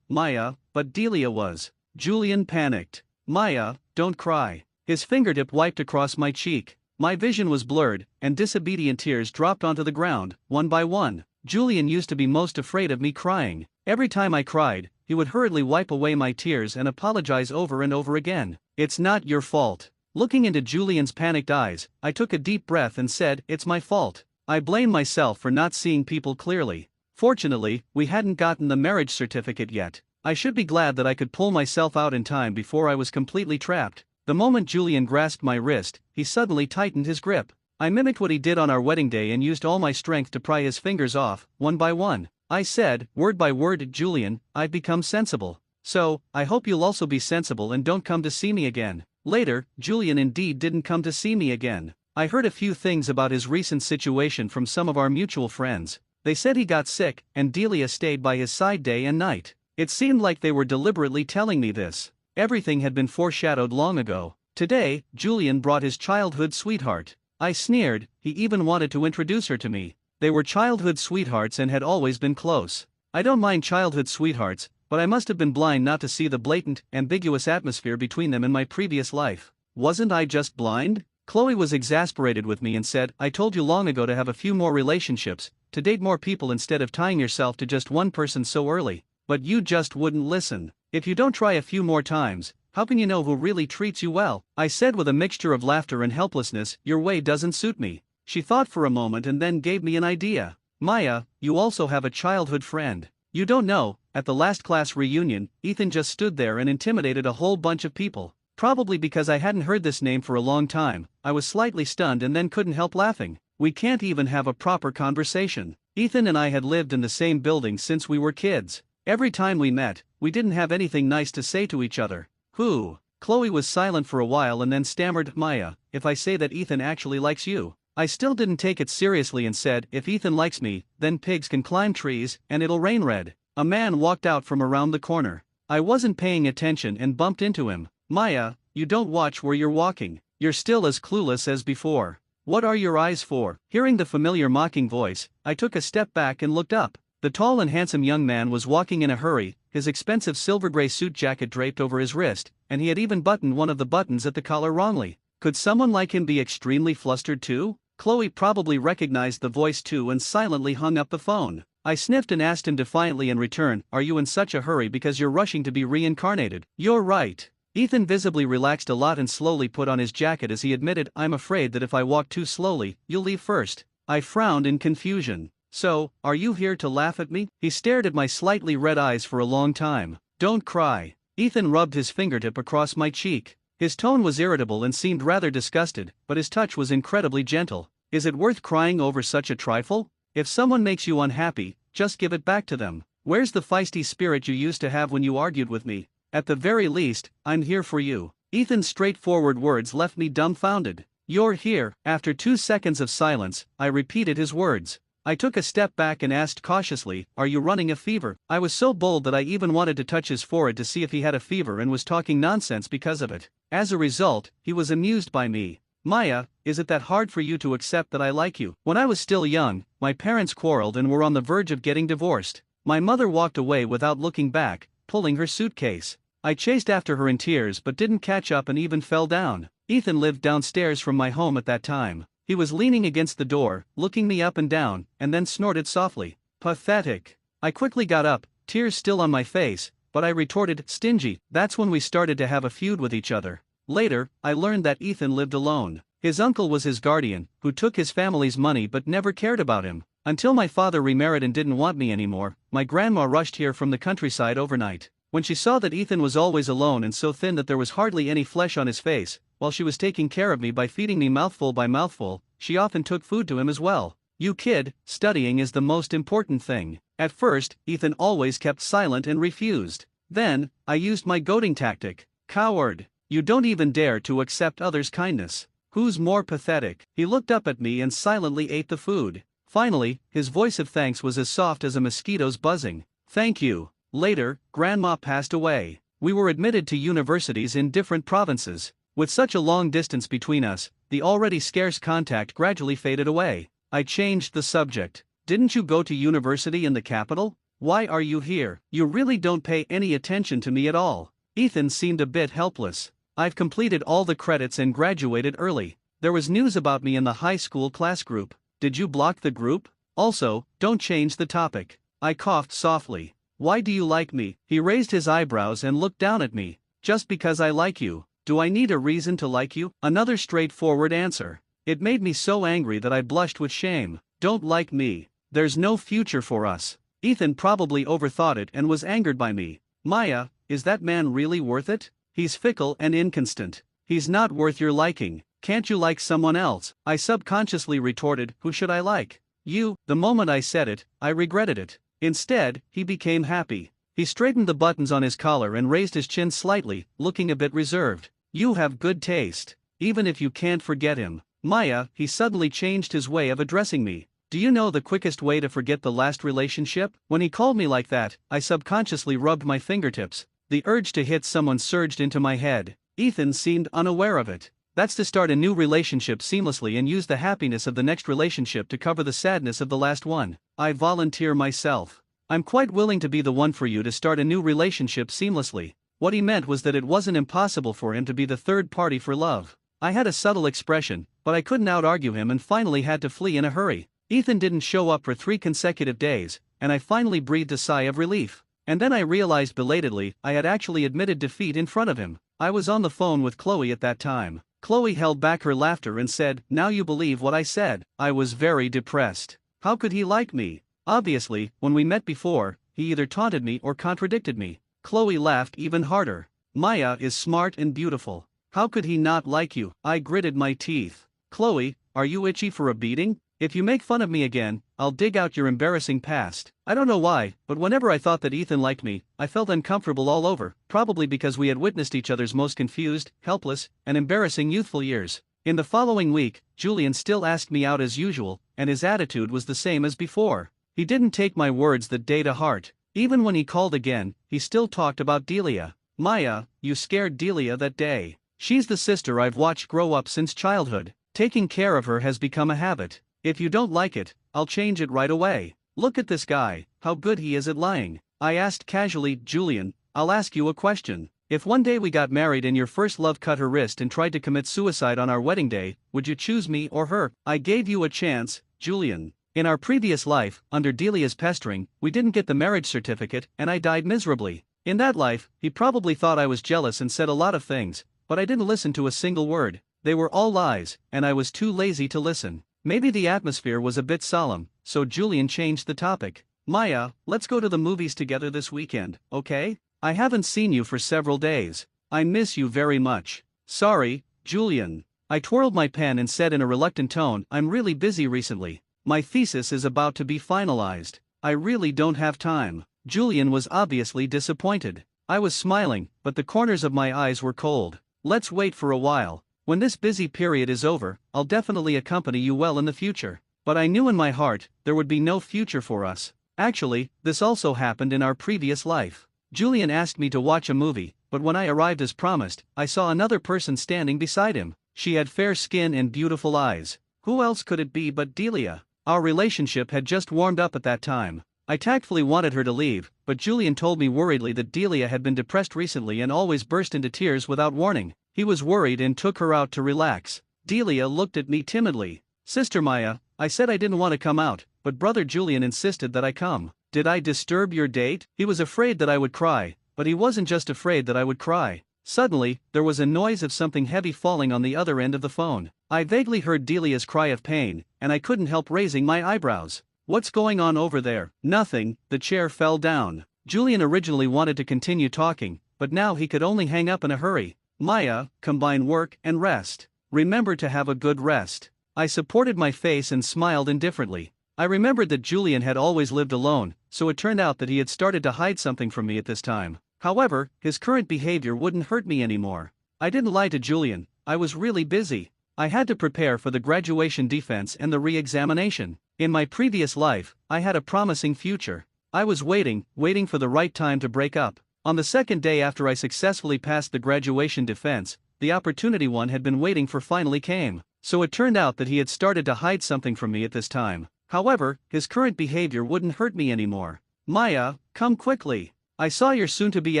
Maya, but Delia was." Julian panicked. "Maya, don't cry." His fingertip wiped across my cheek. My vision was blurred, and disobedient tears dropped onto the ground, one by one. Julian used to be most afraid of me crying. Every time I cried, he would hurriedly wipe away my tears and apologize over and over again. "It's not your fault." Looking into Julian's panicked eyes, I took a deep breath and said, "It's my fault. I blame myself for not seeing people clearly." Fortunately, we hadn't gotten the marriage certificate yet. I should be glad that I could pull myself out in time before I was completely trapped. The moment Julian grasped my wrist, he suddenly tightened his grip. I mimicked what he did on our wedding day and used all my strength to pry his fingers off, one by one. I said, word by word, "Julian, I've become sensible. So, I hope you'll also be sensible and don't come to see me again." Later, Julian indeed didn't come to see me again. I heard a few things about his recent situation from some of our mutual friends. They said he got sick, and Delia stayed by his side day and night. It seemed like they were deliberately telling me this. Everything had been foreshadowed long ago. Today, Julian brought his childhood sweetheart. I sneered, he even wanted to introduce her to me. They were childhood sweethearts and had always been close. I don't mind childhood sweethearts, but I must have been blind not to see the blatant, ambiguous atmosphere between them in my previous life. Wasn't I just blind? Chloe was exasperated with me and said, I told you long ago to have a few more relationships, to date more people instead of tying yourself to just one person so early. But you just wouldn't listen. If you don't try a few more times, how can you know who really treats you well? I said with a mixture of laughter and helplessness, your way doesn't suit me. She thought for a moment and then gave me an idea. Maya, you also have a childhood friend. You don't know, at the last class reunion, Ethan just stood there and intimidated a whole bunch of people. Probably because I hadn't heard this name for a long time, I was slightly stunned and then couldn't help laughing. We can't even have a proper conversation. Ethan and I had lived in the same building since we were kids. Every time we met, we didn't have anything nice to say to each other. Who? Chloe was silent for a while and then stammered, Maya, if I say that Ethan actually likes you. I still didn't take it seriously and said, if Ethan likes me, then pigs can climb trees, and it'll rain red. A man walked out from around the corner. I wasn't paying attention and bumped into him. Maya, you don't watch where you're walking. You're still as clueless as before. What are your eyes for? Hearing the familiar mocking voice, I took a step back and looked up. The tall and handsome young man was walking in a hurry, his expensive silver-gray suit jacket draped over his wrist, and he had even buttoned one of the buttons at the collar wrongly. Could someone like him be extremely flustered too? Chloe probably recognized the voice too and silently hung up the phone. I sniffed and asked him defiantly in return, are you in such a hurry because you're rushing to be reincarnated? You're right. Ethan visibly relaxed a lot and slowly put on his jacket as he admitted, I'm afraid that if I walk too slowly, you'll leave first. I frowned in confusion. So, are you here to laugh at me? He stared at my slightly red eyes for a long time. Don't cry. Ethan rubbed his fingertip across my cheek. His tone was irritable and seemed rather disgusted, but his touch was incredibly gentle. Is it worth crying over such a trifle? If someone makes you unhappy, just give it back to them. Where's the feisty spirit you used to have when you argued with me? At the very least, I'm here for you. Ethan's straightforward words left me dumbfounded. You're here. After 2 seconds of silence, I repeated his words. I took a step back and asked cautiously, are you running a fever? I was so bold that I even wanted to touch his forehead to see if he had a fever and was talking nonsense because of it. As a result, he was amused by me. Maya, is it that hard for you to accept that I like you? When I was still young, my parents quarreled and were on the verge of getting divorced. My mother walked away without looking back, pulling her suitcase. I chased after her in tears but didn't catch up and even fell down. Ethan lived downstairs from my home at that time. He was leaning against the door, looking me up and down, and then snorted softly. Pathetic. I quickly got up, tears still on my face, but I retorted, stingy. That's when we started to have a feud with each other. Later, I learned that Ethan lived alone. His uncle was his guardian, who took his family's money but never cared about him. Until my father remarried and didn't want me anymore, my grandma rushed here from the countryside overnight. When she saw that Ethan was always alone and so thin that there was hardly any flesh on his face, while she was taking care of me by feeding me mouthful by mouthful, she often took food to him as well. You kid, studying is the most important thing. At first, Ethan always kept silent and refused. Then, I used my goading tactic. Coward. You don't even dare to accept others' kindness. Who's more pathetic? He looked up at me and silently ate the food. Finally, his voice of thanks was as soft as a mosquito's buzzing. Thank you. Later, Grandma passed away. We were admitted to universities in different provinces. With such a long distance between us, the already scarce contact gradually faded away. I changed the subject. Didn't you go to university in the capital? Why are you here? You really don't pay any attention to me at all. Ethan seemed a bit helpless. I've completed all the credits and graduated early. There was news about me in the high school class group. Did you block the group? Also, don't change the topic. I coughed softly. Why do you like me? He raised his eyebrows and looked down at me. Just because I like you. Do I need a reason to like you? Another straightforward answer. It made me so angry that I blushed with shame. Don't like me. There's no future for us. Ethan probably overthought it and was angered by me. Maya, is that man really worth it? He's fickle and inconstant. He's not worth your liking. Can't you like someone else? I subconsciously retorted, who should I like? You. The moment I said it, I regretted it. Instead, he became happy. He straightened the buttons on his collar and raised his chin slightly, looking a bit reserved. You have good taste. Even if you can't forget him. Maya, he suddenly changed his way of addressing me. Do you know the quickest way to forget the last relationship? When he called me like that, I subconsciously rubbed my fingertips. The urge to hit someone surged into my head. Ethan seemed unaware of it. That's to start a new relationship seamlessly and use the happiness of the next relationship to cover the sadness of the last one. I volunteer myself. I'm quite willing to be the one for you to start a new relationship seamlessly. What he meant was that it wasn't impossible for him to be the third party for love. I had a subtle expression, but I couldn't out-argue him and finally had to flee in a hurry. Ethan didn't show up for 3 consecutive days, and I finally breathed a sigh of relief. And then I realized belatedly I had actually admitted defeat in front of him. I was on the phone with Chloe at that time. Chloe held back her laughter and said, "Now you believe what I said." I was very depressed. How could he like me? Obviously, when we met before, he either taunted me or contradicted me. Chloe laughed even harder. Maya is smart and beautiful. How could he not like you? I gritted my teeth. Chloe, are you itchy for a beating? If you make fun of me again, I'll dig out your embarrassing past. I don't know why, but whenever I thought that Ethan liked me, I felt uncomfortable all over, probably because we had witnessed each other's most confused, helpless, and embarrassing youthful years. In the following week, Julian still asked me out as usual, and his attitude was the same as before. He didn't take my words that day to heart. Even when he called again, he still talked about Delia. Maya, you scared Delia that day. She's the sister I've watched grow up since childhood. Taking care of her has become a habit. If you don't like it, I'll change it right away. Look at this guy, how good he is at lying. I asked casually, Julian, I'll ask you a question. If one day we got married and your first love cut her wrist and tried to commit suicide on our wedding day, would you choose me or her? I gave you a chance, Julian. In our previous life, under Delia's pestering, we didn't get the marriage certificate and I died miserably. In that life, he probably thought I was jealous and said a lot of things, but I didn't listen to a single word. They were all lies, and I was too lazy to listen. Maybe the atmosphere was a bit solemn, so Julian changed the topic. Maya, let's go to the movies together this weekend, okay? I haven't seen you for several days. I miss you very much. Sorry, Julian. I twirled my pen and said in a reluctant tone, I'm really busy recently. My thesis is about to be finalized. I really don't have time. Julian was obviously disappointed. I was smiling, but the corners of my eyes were cold. Let's wait for a while. When this busy period is over, I'll definitely accompany you well in the future. But I knew in my heart, there would be no future for us. Actually, this also happened in our previous life. Julian asked me to watch a movie, but when I arrived as promised, I saw another person standing beside him. She had fair skin and beautiful eyes. Who else could it be but Delia? Our relationship had just warmed up at that time. I tactfully wanted her to leave, but Julian told me worriedly that Delia had been depressed recently and always burst into tears without warning. He was worried and took her out to relax. Delia looked at me timidly. Sister Maya, I said I didn't want to come out, but Brother Julian insisted that I come. Did I disturb your date? He was afraid that I would cry, but he wasn't just afraid that I would cry. Suddenly, there was a noise of something heavy falling on the other end of the phone. I vaguely heard Delia's cry of pain, and I couldn't help raising my eyebrows. What's going on over there? Nothing, the chair fell down. Julian originally wanted to continue talking, but now he could only hang up in a hurry. Maya, combine work and rest. Remember to have a good rest. I supported my face and smiled indifferently. I remembered that Julian had always lived alone, so it turned out that he had started to hide something from me at this time. However, his current behavior wouldn't hurt me anymore. I didn't lie to Julian, I was really busy. I had to prepare for the graduation defense and the re-examination. In my previous life, I had a promising future. I was waiting for the right time to break up. On the second day after I successfully passed the graduation defense, the opportunity one had been waiting for finally came. So it turned out that he had started to hide something from me at this time. However, his current behavior wouldn't hurt me anymore. Maya, come quickly. I saw your soon-to-be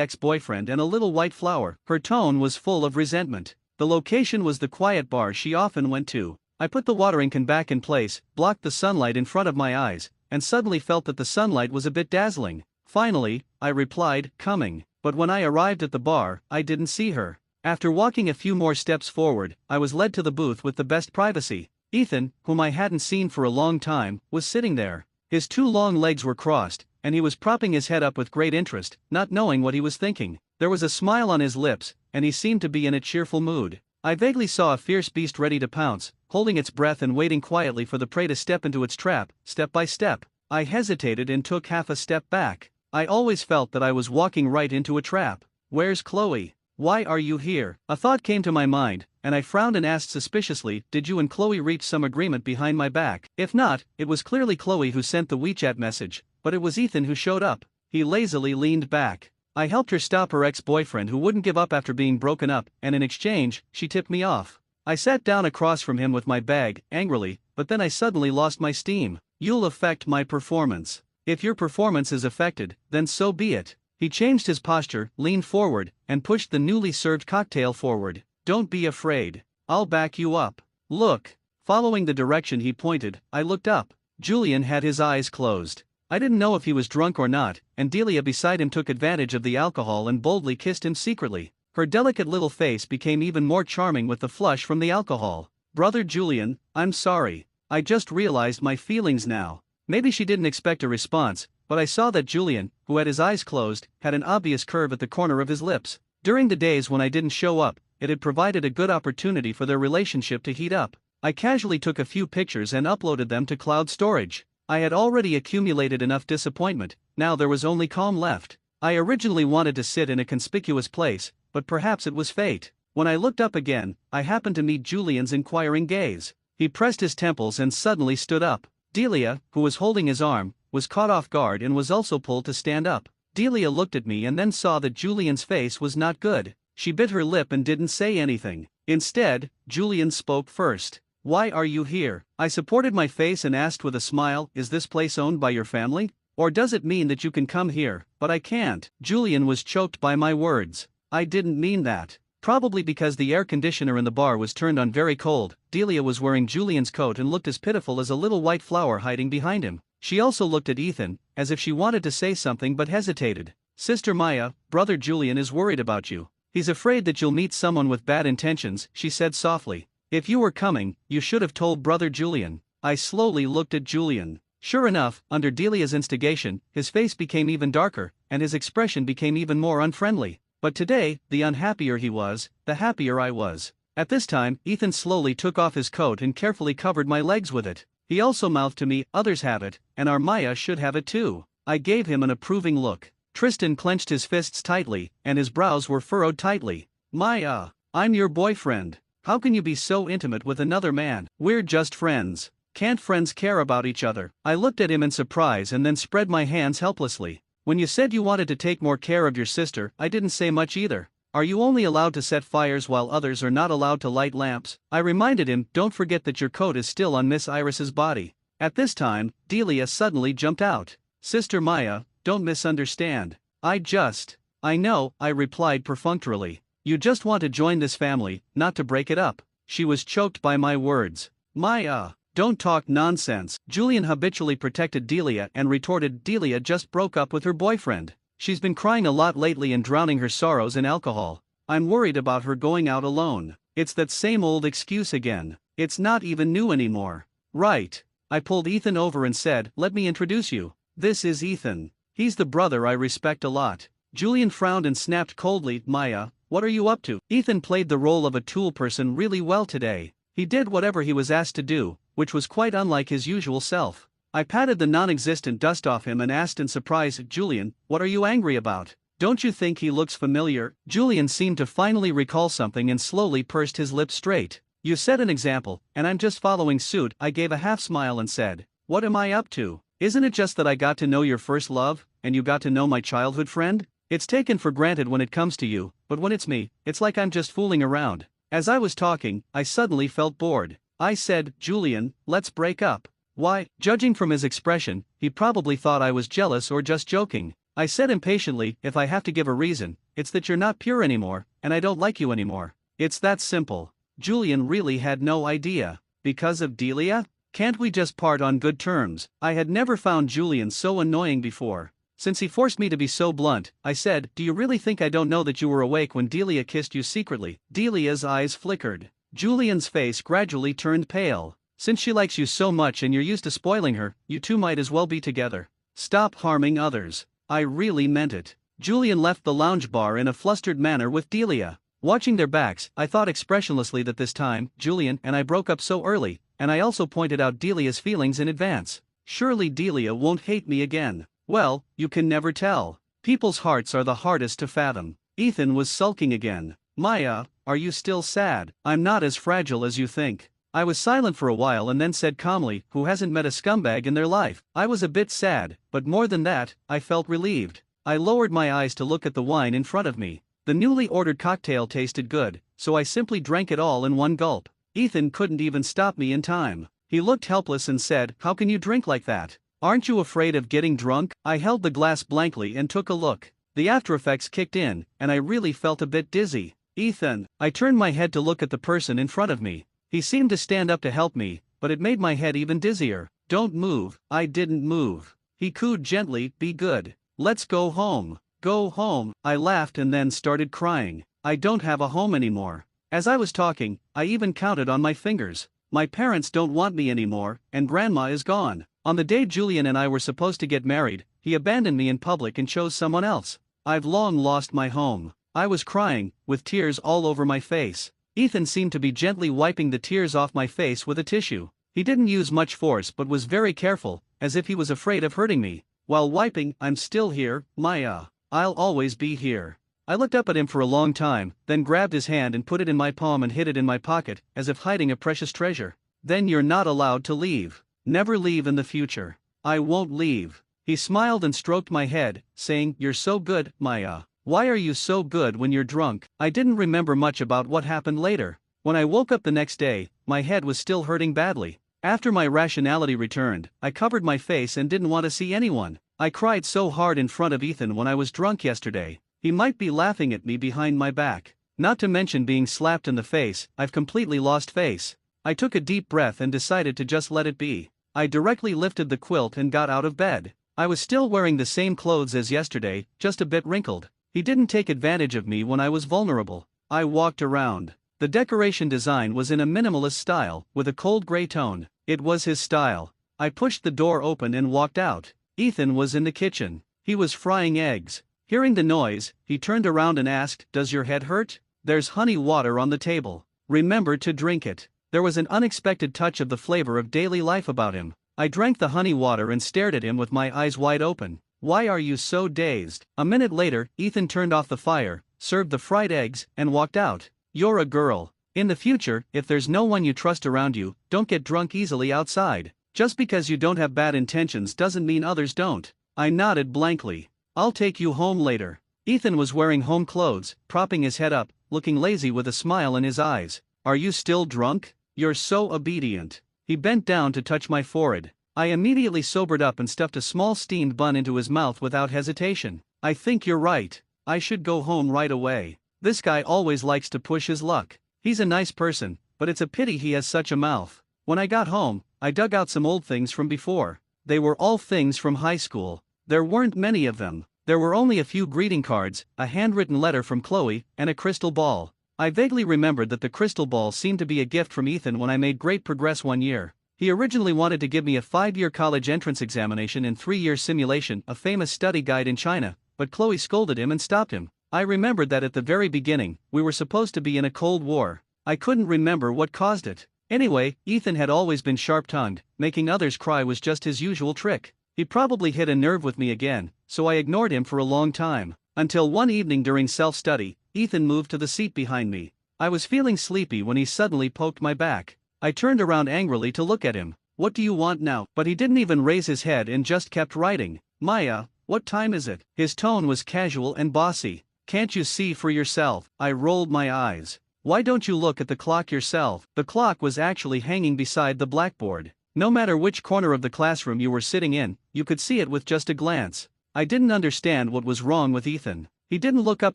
ex-boyfriend and a little white flower. Her tone was full of resentment. The location was the quiet bar she often went to. I put the watering can back in place, blocked the sunlight in front of my eyes, and suddenly felt that the sunlight was a bit dazzling. Finally, I replied, coming. But when I arrived at the bar, I didn't see her. After walking a few more steps forward, I was led to the booth with the best privacy. Ethan, whom I hadn't seen for a long time, was sitting there. His 2 long legs were crossed, and he was propping his head up with great interest, not knowing what he was thinking. There was a smile on his lips, and he seemed to be in a cheerful mood. I vaguely saw a fierce beast ready to pounce, holding its breath and waiting quietly for the prey to step into its trap, step by step. I hesitated and took half a step back. I always felt that I was walking right into a trap. Where's Chloe? Why are you here? A thought came to my mind, and I frowned and asked suspiciously, did you and Chloe reach some agreement behind my back? If not, it was clearly Chloe who sent the WeChat message, but it was Ethan who showed up. He lazily leaned back. I helped her stop her ex-boyfriend who wouldn't give up after being broken up, and in exchange, she tipped me off. I sat down across from him with my bag, angrily, but then I suddenly lost my steam. You'll affect my performance. If your performance is affected, then so be it. He changed his posture, leaned forward, and pushed the newly served cocktail forward. Don't be afraid. I'll back you up. Look. Following the direction he pointed, I looked up. Julian had his eyes closed. I didn't know if he was drunk or not, and Delia beside him took advantage of the alcohol and boldly kissed him secretly. Her delicate little face became even more charming with the flush from the alcohol. Brother Julian, I'm sorry. I just realized my feelings now. Maybe she didn't expect a response, but I saw that Julian, who had his eyes closed, had an obvious curve at the corner of his lips. During the days when I didn't show up, it had provided a good opportunity for their relationship to heat up. I casually took a few pictures and uploaded them to cloud storage. I had already accumulated enough disappointment, now there was only calm left. I originally wanted to sit in a conspicuous place, but perhaps it was fate. When I looked up again, I happened to meet Julian's inquiring gaze. He pressed his temples and suddenly stood up. Delia, who was holding his arm, was caught off guard and was also pulled to stand up. Delia looked at me and then saw that Julian's face was not good. She bit her lip and didn't say anything. Instead, Julian spoke first. Why are you here? I supported my face and asked with a smile, is this place owned by your family? Or does it mean that you can come here, but I can't? Julian was choked by my words. I didn't mean that. Probably because the air conditioner in the bar was turned on very cold, Delia was wearing Julian's coat and looked as pitiful as a little white flower hiding behind him. She also looked at Ethan, as if she wanted to say something but hesitated. Sister Maya, brother Julian is worried about you. He's afraid that you'll meet someone with bad intentions, she said softly. If you were coming, you should have told brother Julian. I slowly looked at Julian. Sure enough, under Delia's instigation, his face became even darker, and his expression became even more unfriendly. But today, the unhappier he was, the happier I was. At this time, Ethan slowly took off his coat and carefully covered my legs with it. He also mouthed to me, others have it, and our Maya should have it too. I gave him an approving look. Tristan clenched his fists tightly, and his brows were furrowed tightly. Maya, I'm your boyfriend. How can you be so intimate with another man? We're just friends. Can't friends care about each other? I looked at him in surprise and then spread my hands helplessly. When you said you wanted to take more care of your sister, I didn't say much either. Are you only allowed to set fires while others are not allowed to light lamps? I reminded him, don't forget that your coat is still on Miss Iris's body. At this time, Delia suddenly jumped out. Sister Maya, don't misunderstand. I know, I replied perfunctorily. You just want to join this family, not to break it up. She was choked by my words. Maya, don't talk nonsense. Julian habitually protected Delia and retorted, Delia just broke up with her boyfriend. She's been crying a lot lately and drowning her sorrows in alcohol. I'm worried about her going out alone. It's that same old excuse again. It's not even new anymore. Right. I pulled Ethan over and said, let me introduce you. This is Ethan. He's the brother I respect a lot. Julian frowned and snapped coldly, Maya, what are you up to? Ethan played the role of a tool person really well today. He did whatever he was asked to do, which was quite unlike his usual self. I patted the non-existent dust off him and asked in surprise, Julian, what are you angry about? Don't you think he looks familiar? Julian seemed to finally recall something and slowly pursed his lips straight. You set an example, and I'm just following suit. I gave a half smile and said, what am I up to? Isn't it just that I got to know your first love, and you got to know my childhood friend? It's taken for granted when it comes to you, but when it's me, it's like I'm just fooling around. As I was talking, I suddenly felt bored. I said, Julian, let's break up. Why? Judging from his expression, he probably thought I was jealous or just joking. I said impatiently, if I have to give a reason, it's that you're not pure anymore, and I don't like you anymore. It's that simple. Julian really had no idea. Because of Delia? Can't we just part on good terms? I had never found Julian so annoying before. Since he forced me to be so blunt, I said, do you really think I don't know that you were awake when Delia kissed you secretly? Delia's eyes flickered. Julian's face gradually turned pale. Since she likes you so much and you're used to spoiling her, you two might as well be together. Stop harming others. I really meant it. Julian left the lounge bar in a flustered manner with Delia. Watching their backs, I thought expressionlessly that this time, Julian and I broke up so early, and I also pointed out Delia's feelings in advance. Surely Delia won't hate me again. Well, you can never tell. People's hearts are the hardest to fathom. Ethan was sulking again. Maya, are you still sad? I'm not as fragile as you think. I was silent for a while and then said calmly, who hasn't met a scumbag in their life? I was a bit sad, but more than that, I felt relieved. I lowered my eyes to look at the wine in front of me. The newly ordered cocktail tasted good, so I simply drank it all in one gulp. Ethan couldn't even stop me in time. He looked helpless and said, "How can you drink like that? Aren't you afraid of getting drunk?" I held the glass blankly and took a look. The after-effects kicked in, and I really felt a bit dizzy. "Ethan." I turned my head to look at the person in front of me. He seemed to stand up to help me, but it made my head even dizzier. "Don't move." I didn't move. He cooed gently, "Be good. Let's go home." "Go home?" I laughed and then started crying. I don't have a home anymore. As I was talking, I even counted on my fingers. My parents don't want me anymore, and Grandma is gone. On the day Julian and I were supposed to get married, he abandoned me in public and chose someone else. I've long lost my home. I was crying, with tears all over my face. Ethan seemed to be gently wiping the tears off my face with a tissue. He didn't use much force but was very careful, as if he was afraid of hurting me. While wiping, "I'm still here, Maya. I'll always be here." I looked up at him for a long time, then grabbed his hand and put it in my palm and hid it in my pocket, as if hiding a precious treasure. "Then you're not allowed to leave. Never leave in the future." "I won't leave." He smiled and stroked my head, saying, "You're so good, Maya." "Why are you so good when you're drunk?" I didn't remember much about what happened later. When I woke up the next day, my head was still hurting badly. After my rationality returned, I covered my face and didn't want to see anyone. I cried so hard in front of Ethan when I was drunk yesterday. He might be laughing at me behind my back. Not to mention being slapped in the face, I've completely lost face. I took a deep breath and decided to just let it be. I directly lifted the quilt and got out of bed. I was still wearing the same clothes as yesterday, just a bit wrinkled. He didn't take advantage of me when I was vulnerable. I walked around. The decoration design was in a minimalist style, with a cold gray tone. It was his style. I pushed the door open and walked out. Ethan was in the kitchen. He was frying eggs. Hearing the noise, he turned around and asked, "Does your head hurt? There's honey water on the table. Remember to drink it." There was an unexpected touch of the flavor of daily life about him. I drank the honey water and stared at him with my eyes wide open. "Why are you so dazed?" A minute later, Ethan turned off the fire, served the fried eggs, and walked out. "You're a girl. In the future, if there's no one you trust around you, don't get drunk easily outside. Just because you don't have bad intentions doesn't mean others don't." I nodded blankly. "I'll take you home later." Ethan was wearing home clothes, propping his head up, looking lazy with a smile in his eyes. "Are you still drunk? You're so obedient." He bent down to touch my forehead. I immediately sobered up and stuffed a small steamed bun into his mouth without hesitation. "I think you're right. I should go home right away. This guy always likes to push his luck. He's a nice person, but it's a pity he has such a mouth." When I got home, I dug out some old things from before. They were all things from high school. There weren't many of them. There were only a few greeting cards, a handwritten letter from Chloe, and a crystal ball. I vaguely remembered that the crystal ball seemed to be a gift from Ethan when I made great progress one year. He originally wanted to give me a 5-year college entrance examination and 3-year simulation, a famous study guide in China, but Chloe scolded him and stopped him. I remembered that at the very beginning, we were supposed to be in a Cold War. I couldn't remember what caused it. Anyway, Ethan had always been sharp-tongued. Making others cry was just his usual trick. He probably hit a nerve with me again, so I ignored him for a long time. Until one evening during self-study, Ethan moved to the seat behind me. I was feeling sleepy when he suddenly poked my back. I turned around angrily to look at him. "What do you want now?" But he didn't even raise his head and just kept writing. "Maya, what time is it?" His tone was casual and bossy. "Can't you see for yourself?" I rolled my eyes. "Why don't you look at the clock yourself?" The clock was actually hanging beside the blackboard. No matter which corner of the classroom you were sitting in, you could see it with just a glance. I didn't understand what was wrong with Ethan. He didn't look up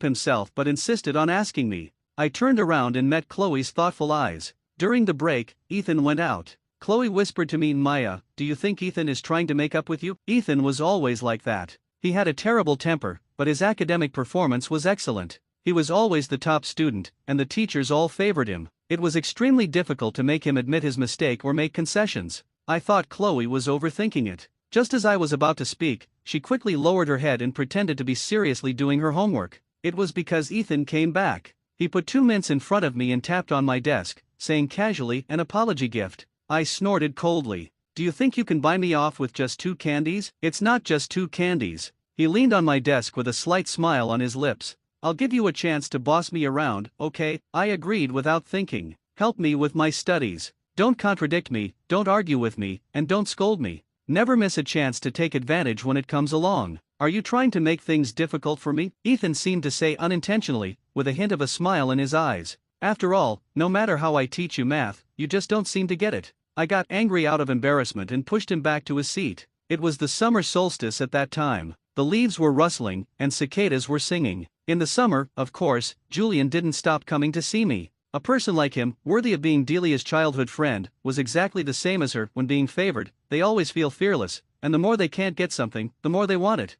himself but insisted on asking me. I turned around and met Chloe's thoughtful eyes. During the break, Ethan went out. Chloe whispered to me, "Maya, do you think Ethan is trying to make up with you?" Ethan was always like that. He had a terrible temper, but his academic performance was excellent. He was always the top student, and the teachers all favored him. It was extremely difficult to make him admit his mistake or make concessions. I thought Chloe was overthinking it. Just as I was about to speak, she quickly lowered her head and pretended to be seriously doing her homework. It was because Ethan came back. He put 2 mints in front of me and tapped on my desk, saying casually, "An apology gift." I snorted coldly. "Do you think you can buy me off with just 2 candies? It's not just 2 candies. He leaned on my desk with a slight smile on his lips. I'll give you a chance to boss me around, okay? I agreed without thinking. Help me with my studies. Don't contradict me, don't argue with me, and don't scold me. Never miss a chance to take advantage when it comes along. Are you trying to make things difficult for me? Ethan seemed to say unintentionally, with a hint of a smile in his eyes. After all, no matter how I teach you math, you just don't seem to get it. I got angry out of embarrassment and pushed him back to his seat. It was the summer solstice at that time. The leaves were rustling, and cicadas were singing. In the summer, of course, Julian didn't stop coming to see me. A person like him, worthy of being Delia's childhood friend, was exactly the same as her. When being favored, they always feel fearless, and the more they can't get something, the more they want it.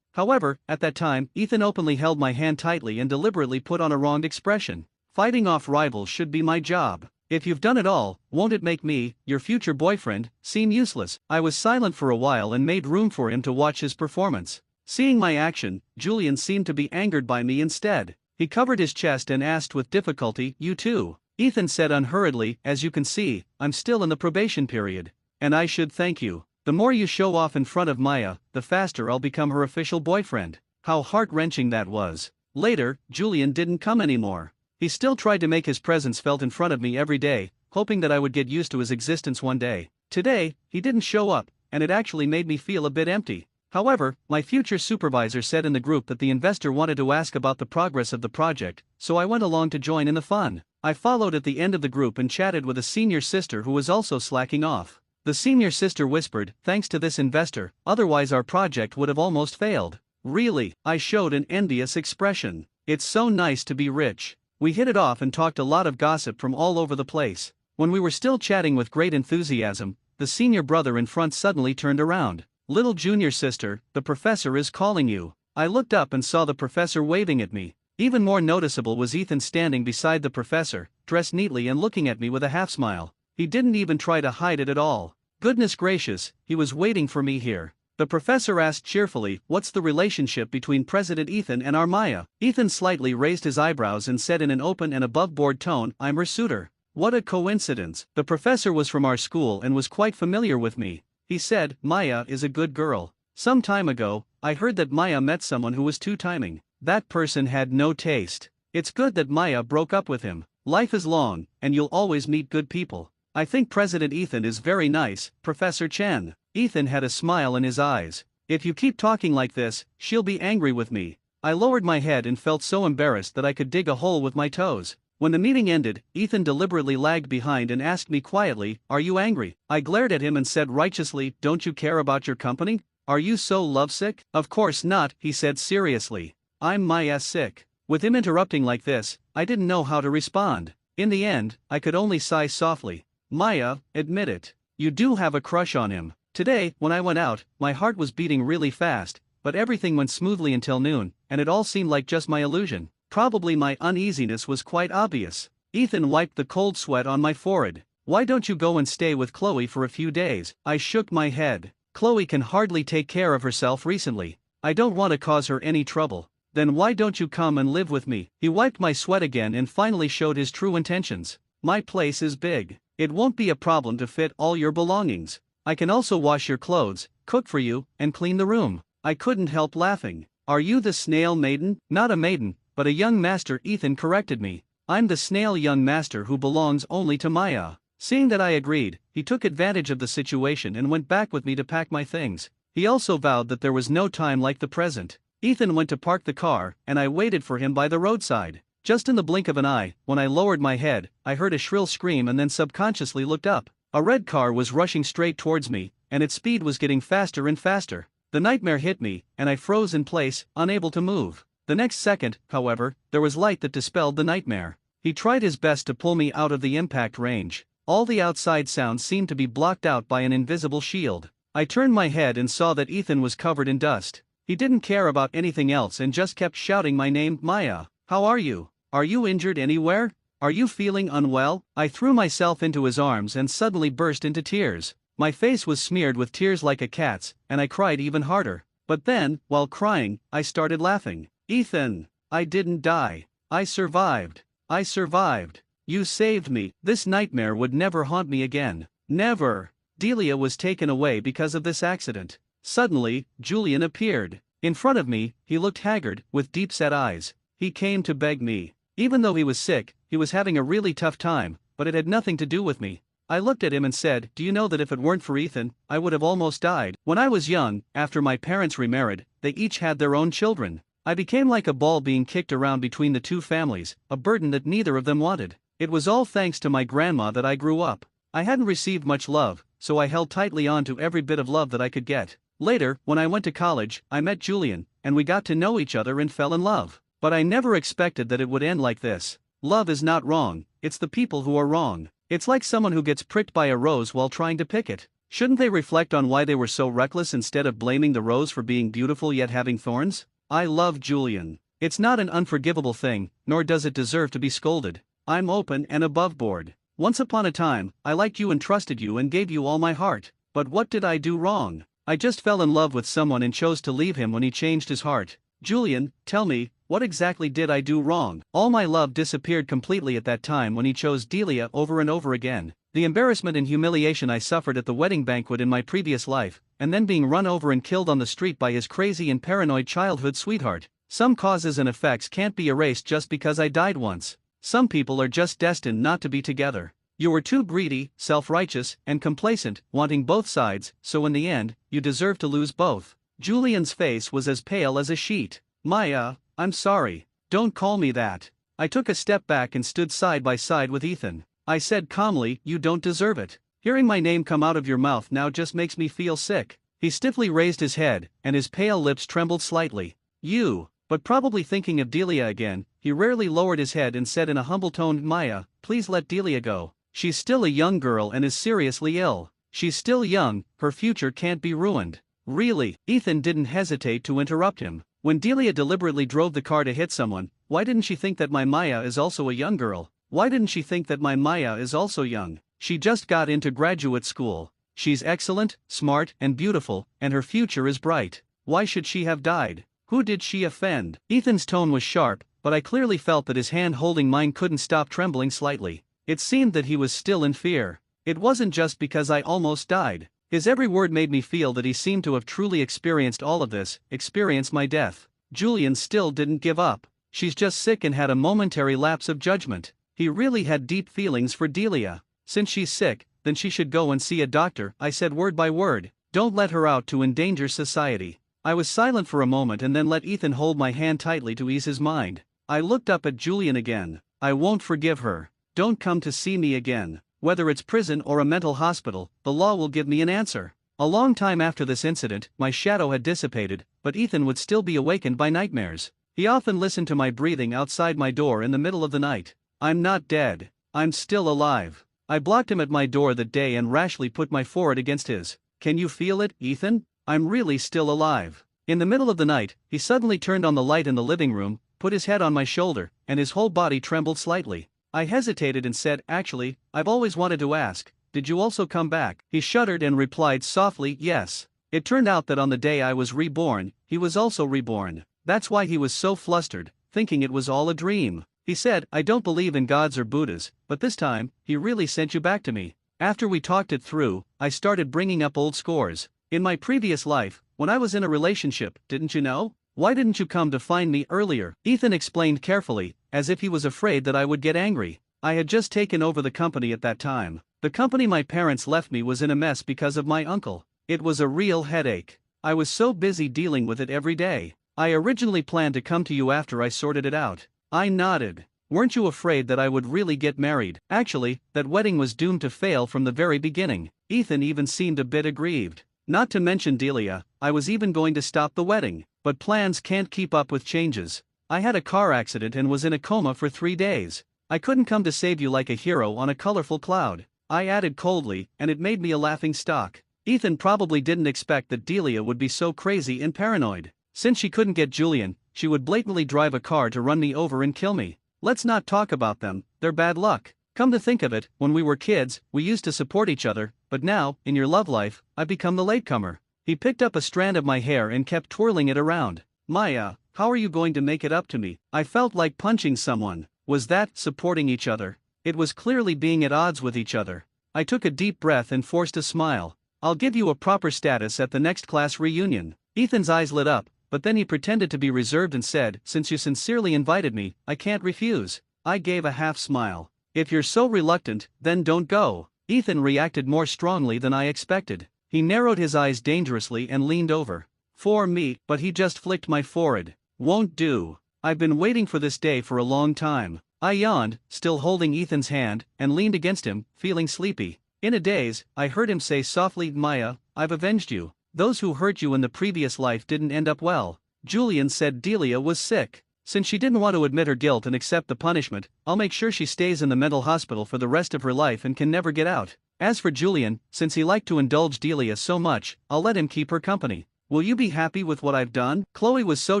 However, at that time, Ethan openly held my hand tightly and deliberately put on a wronged expression. Fighting off rivals should be my job. If you've done it all, won't it make me, your future boyfriend, seem useless? I was silent for a while and made room for him to watch his performance. Seeing my action, Julian seemed to be angered by me instead. He covered his chest and asked with difficulty, "You too?" Ethan said unhurriedly, "As you can see, I'm still in the probation period. And I should thank you. The more you show off in front of Maya, the faster I'll become her official boyfriend." How heart-wrenching that was. Later, Julian didn't come anymore. He still tried to make his presence felt in front of me every day, hoping that I would get used to his existence one day. Today, he didn't show up, and it actually made me feel a bit empty. However, my future supervisor said in the group that the investor wanted to ask about the progress of the project, so I went along to join in the fun. I followed at the end of the group and chatted with a senior sister who was also slacking off. The senior sister whispered, "Thanks to this investor, otherwise our project would have almost failed." Really, I showed an envious expression. It's so nice to be rich. We hit it off and talked a lot of gossip from all over the place. When we were still chatting with great enthusiasm, the senior brother in front suddenly turned around. "Little junior sister, the professor is calling you." I looked up and saw the professor waving at me. Even more noticeable was Ethan standing beside the professor, dressed neatly and looking at me with a half-smile. He didn't even try to hide it at all. Goodness gracious, he was waiting for me here. The professor asked cheerfully, "What's the relationship between President Ethan and our Maya?" Ethan slightly raised his eyebrows and said in an open and above-board tone, "I'm her suitor." What a coincidence. The professor was from our school and was quite familiar with me. He said, "Maya is a good girl. Some time ago, I heard that Maya met someone who was two-timing. That person had no taste. It's good that Maya broke up with him. Life is long, and you'll always meet good people. I think President Ethan is very nice, Professor Chen." Ethan had a smile in his eyes. "If you keep talking like this, she'll be angry with me." I lowered my head and felt so embarrassed that I could dig a hole with my toes. When the meeting ended, Ethan deliberately lagged behind and asked me quietly, "Are you angry?" I glared at him and said righteously, "Don't you care about your company? Are you so lovesick?" "Of course not," he said seriously. "I'm my sick." With him interrupting like this, I didn't know how to respond. In the end, I could only sigh softly. "Maya, admit it. You do have a crush on him." Today, when I went out, my heart was beating really fast, but everything went smoothly until noon, and it all seemed like just my illusion. Probably my uneasiness was quite obvious. Ethan wiped the cold sweat on my forehead. "Why don't you go and stay with Chloe for a few days?" I shook my head. "Chloe can hardly take care of herself recently. I don't want to cause her any trouble." "Then why don't you come and live with me?" He wiped my sweat again and finally showed his true intentions. "My place is big. It won't be a problem to fit all your belongings. I can also wash your clothes, cook for you, and clean the room." I couldn't help laughing. "Are you the snail maiden?" "Not a maiden, but a young master," Ethan corrected me. "I'm the snail young master who belongs only to Maya." Seeing that I agreed, he took advantage of the situation and went back with me to pack my things. He also vowed that there was no time like the present. Ethan went to park the car, and I waited for him by the roadside. Just in the blink of an eye, when I lowered my head, I heard a shrill scream and then subconsciously looked up. A red car was rushing straight towards me, and its speed was getting faster and faster. The nightmare hit me, and I froze in place, unable to move. The next second, however, there was light that dispelled the nightmare. He tried his best to pull me out of the impact range. All the outside sounds seemed to be blocked out by an invisible shield. I turned my head and saw that Ethan was covered in dust. He didn't care about anything else and just kept shouting my name, "Maya, how are you? Are you injured anywhere? Are you feeling unwell?" I threw myself into his arms and suddenly burst into tears. My face was smeared with tears like a cat's, and I cried even harder. But then, while crying, I started laughing. "Ethan, I didn't die. I survived. I survived. You saved me. This nightmare would never haunt me again. Never." Delia was taken away because of this accident. Suddenly, Julian appeared. In front of me, he looked haggard, with deep-set eyes. He came to beg me. Even though he was sick, he was having a really tough time, but it had nothing to do with me. I looked at him and said, "Do you know that if it weren't for Ethan, I would have almost died?" When I was young, after my parents remarried, they each had their own children. I became like a ball being kicked around between the two families, a burden that neither of them wanted. It was all thanks to my grandma that I grew up. I hadn't received much love, so I held tightly on to every bit of love that I could get. Later, when I went to college, I met Julian, and we got to know each other and fell in love. But I never expected that it would end like this. Love is not wrong, it's the people who are wrong. It's like someone who gets pricked by a rose while trying to pick it. Shouldn't they reflect on why they were so reckless instead of blaming the rose for being beautiful yet having thorns? I love Julian. It's not an unforgivable thing, nor does it deserve to be scolded. I'm open and above board. Once upon a time, I liked you and trusted you and gave you all my heart. But what did I do wrong? I just fell in love with someone and chose to leave him when he changed his heart. Julian, tell me, what exactly did I do wrong? All my love disappeared completely at that time when he chose Delia over and over again. The embarrassment and humiliation I suffered at the wedding banquet in my previous life, and then being run over and killed on the street by his crazy and paranoid childhood sweetheart. Some causes and effects can't be erased just because I died once. Some people are just destined not to be together. You were too greedy, self-righteous, and complacent, wanting both sides, so in the end, you deserve to lose both. Julian's face was as pale as a sheet. Maya, I'm sorry. Don't call me that. I took a step back and stood side by side with Ethan. I said calmly, "You don't deserve it. Hearing my name come out of your mouth now just makes me feel sick." He stiffly raised his head, and his pale lips trembled slightly. "You." But probably thinking of Delia again, he rarely lowered his head and said in a humble tone, "Maya, please let Delia go. She's still a young girl and is seriously ill. She's still young, her future can't be ruined." Really? Ethan didn't hesitate to interrupt him. When Delia deliberately drove the car to hit someone, why didn't she think that my Maya is also a young girl? Why didn't she think that my Maya is also young? She just got into graduate school. She's excellent, smart, and beautiful, and her future is bright. Why should she have died? Who did she offend? Ethan's tone was sharp, but I clearly felt that his hand holding mine couldn't stop trembling slightly. It seemed that he was still in fear. It wasn't just because I almost died. His every word made me feel that he seemed to have truly experienced all of this, experienced my death. Julian still didn't give up. She's just sick and had a momentary lapse of judgment. He really had deep feelings for Delia. Since she's sick, then she should go and see a doctor, I said word by word. Don't let her out to endanger society. I was silent for a moment and then let Ethan hold my hand tightly to ease his mind. I looked up at Julian again. I won't forgive her. Don't come to see me again. Whether it's prison or a mental hospital, the law will give me an answer. A long time after this incident, my shadow had dissipated, but Ethan would still be awakened by nightmares. He often listened to my breathing outside my door in the middle of the night. I'm not dead. I'm still alive. I blocked him at my door that day and rashly put my forehead against his. Can you feel it, Ethan? I'm really still alive. In the middle of the night, he suddenly turned on the light in the living room, put his head on my shoulder, and his whole body trembled slightly. I hesitated and said, "Actually, I've always wanted to ask, did you also come back?" He shuddered and replied softly, "Yes." It turned out that on the day I was reborn, he was also reborn. That's why he was so flustered, thinking it was all a dream. He said, "I don't believe in gods or Buddhas, but this time, he really sent you back to me." After we talked it through, I started bringing up old scores. In my previous life, when I was in a relationship, didn't you know? Why didn't you come to find me earlier? Ethan explained carefully, as if he was afraid that I would get angry. I had just taken over the company at that time. The company my parents left me was in a mess because of my uncle. It was a real headache. I was so busy dealing with it every day. I originally planned to come to you after I sorted it out. I nodded. Weren't you afraid that I would really get married? Actually, that wedding was doomed to fail from the very beginning. Ethan even seemed a bit aggrieved. Not to mention Delia, I was even going to stop the wedding. But plans can't keep up with changes. I had a car accident and was in a coma for 3 days. I couldn't come to save you like a hero on a colorful cloud. I added coldly, and it made me a laughing stock. Ethan probably didn't expect that Delia would be so crazy and paranoid. Since she couldn't get Julian, she would blatantly drive a car to run me over and kill me. Let's not talk about them, they're bad luck. Come to think of it, when we were kids, we used to support each other, but now, in your love life, I've become the latecomer. He picked up a strand of my hair and kept twirling it around. Maya, how are you going to make it up to me? I felt like punching someone. Was that supporting each other? It was clearly being at odds with each other. I took a deep breath and forced a smile. I'll give you a proper status at the next class reunion. Ethan's eyes lit up, but then he pretended to be reserved and said, "Since you sincerely invited me, I can't refuse." I gave a half smile. "If you're so reluctant, then don't go." Ethan reacted more strongly than I expected. He narrowed his eyes dangerously and leaned over. For me, but he just flicked my forehead. "Won't do. I've been waiting for this day for a long time." I yawned, still holding Ethan's hand, and leaned against him, feeling sleepy. In a daze, I heard him say softly, "Maya, I've avenged you. Those who hurt you in the previous life didn't end up well." Julian said Delia was sick. Since she didn't want to admit her guilt and accept the punishment, I'll make sure she stays in the mental hospital for the rest of her life and can never get out. As for Julian, since he liked to indulge Delia so much, I'll let him keep her company. Will you be happy with what I've done? Chloe was so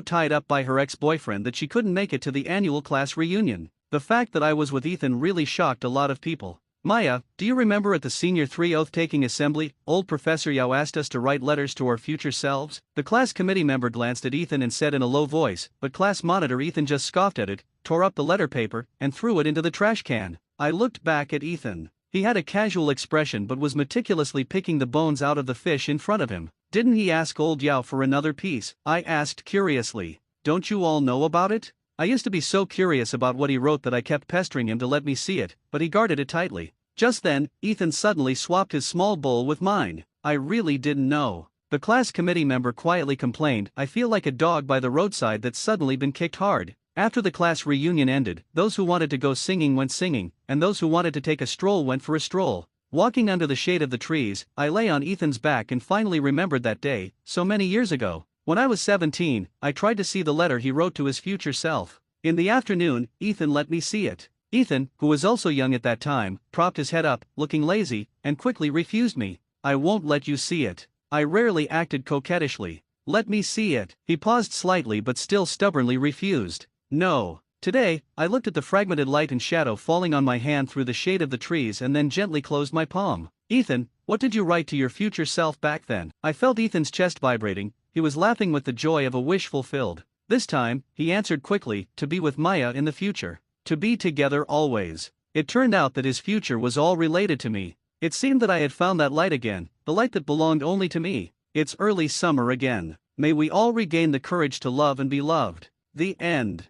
tied up by her ex-boyfriend that she couldn't make it to the annual class reunion. The fact that I was with Ethan really shocked a lot of people. "Maya, do you remember at the Senior 3 oath-taking assembly, old Professor Yao asked us to write letters to our future selves?" The class committee member glanced at Ethan and said in a low voice, but class monitor Ethan just scoffed at it, tore up the letter paper, and threw it into the trash can. I looked back at Ethan. He had a casual expression but was meticulously picking the bones out of the fish in front of him. "Didn't he ask old Yao for another piece?" I asked curiously. "Don't you all know about it?" I used to be so curious about what he wrote that I kept pestering him to let me see it, but he guarded it tightly. Just then, Ethan suddenly swapped his small bowl with mine. "I really didn't know." The class committee member quietly complained, "I feel like a dog by the roadside that's suddenly been kicked hard." After the class reunion ended, those who wanted to go singing went singing, and those who wanted to take a stroll went for a stroll. Walking under the shade of the trees, I lay on Ethan's back and finally remembered that day, so many years ago. When I was 17, I tried to see the letter he wrote to his future self. In the afternoon, Ethan let me see it. Ethan, who was also young at that time, propped his head up, looking lazy, and quickly refused me. "I won't let you see it." I rarely acted coquettishly. "Let me see it." He paused slightly but still stubbornly refused. "No." Today, I looked at the fragmented light and shadow falling on my hand through the shade of the trees and then gently closed my palm. "Ethan, what did you write to your future self back then?" I felt Ethan's chest vibrating. He was laughing with the joy of a wish fulfilled. This time, he answered quickly, "To be with Maya in the future. To be together always." It turned out that his future was all related to me. It seemed that I had found that light again, the light that belonged only to me. It's early summer again. May we all regain the courage to love and be loved. The end.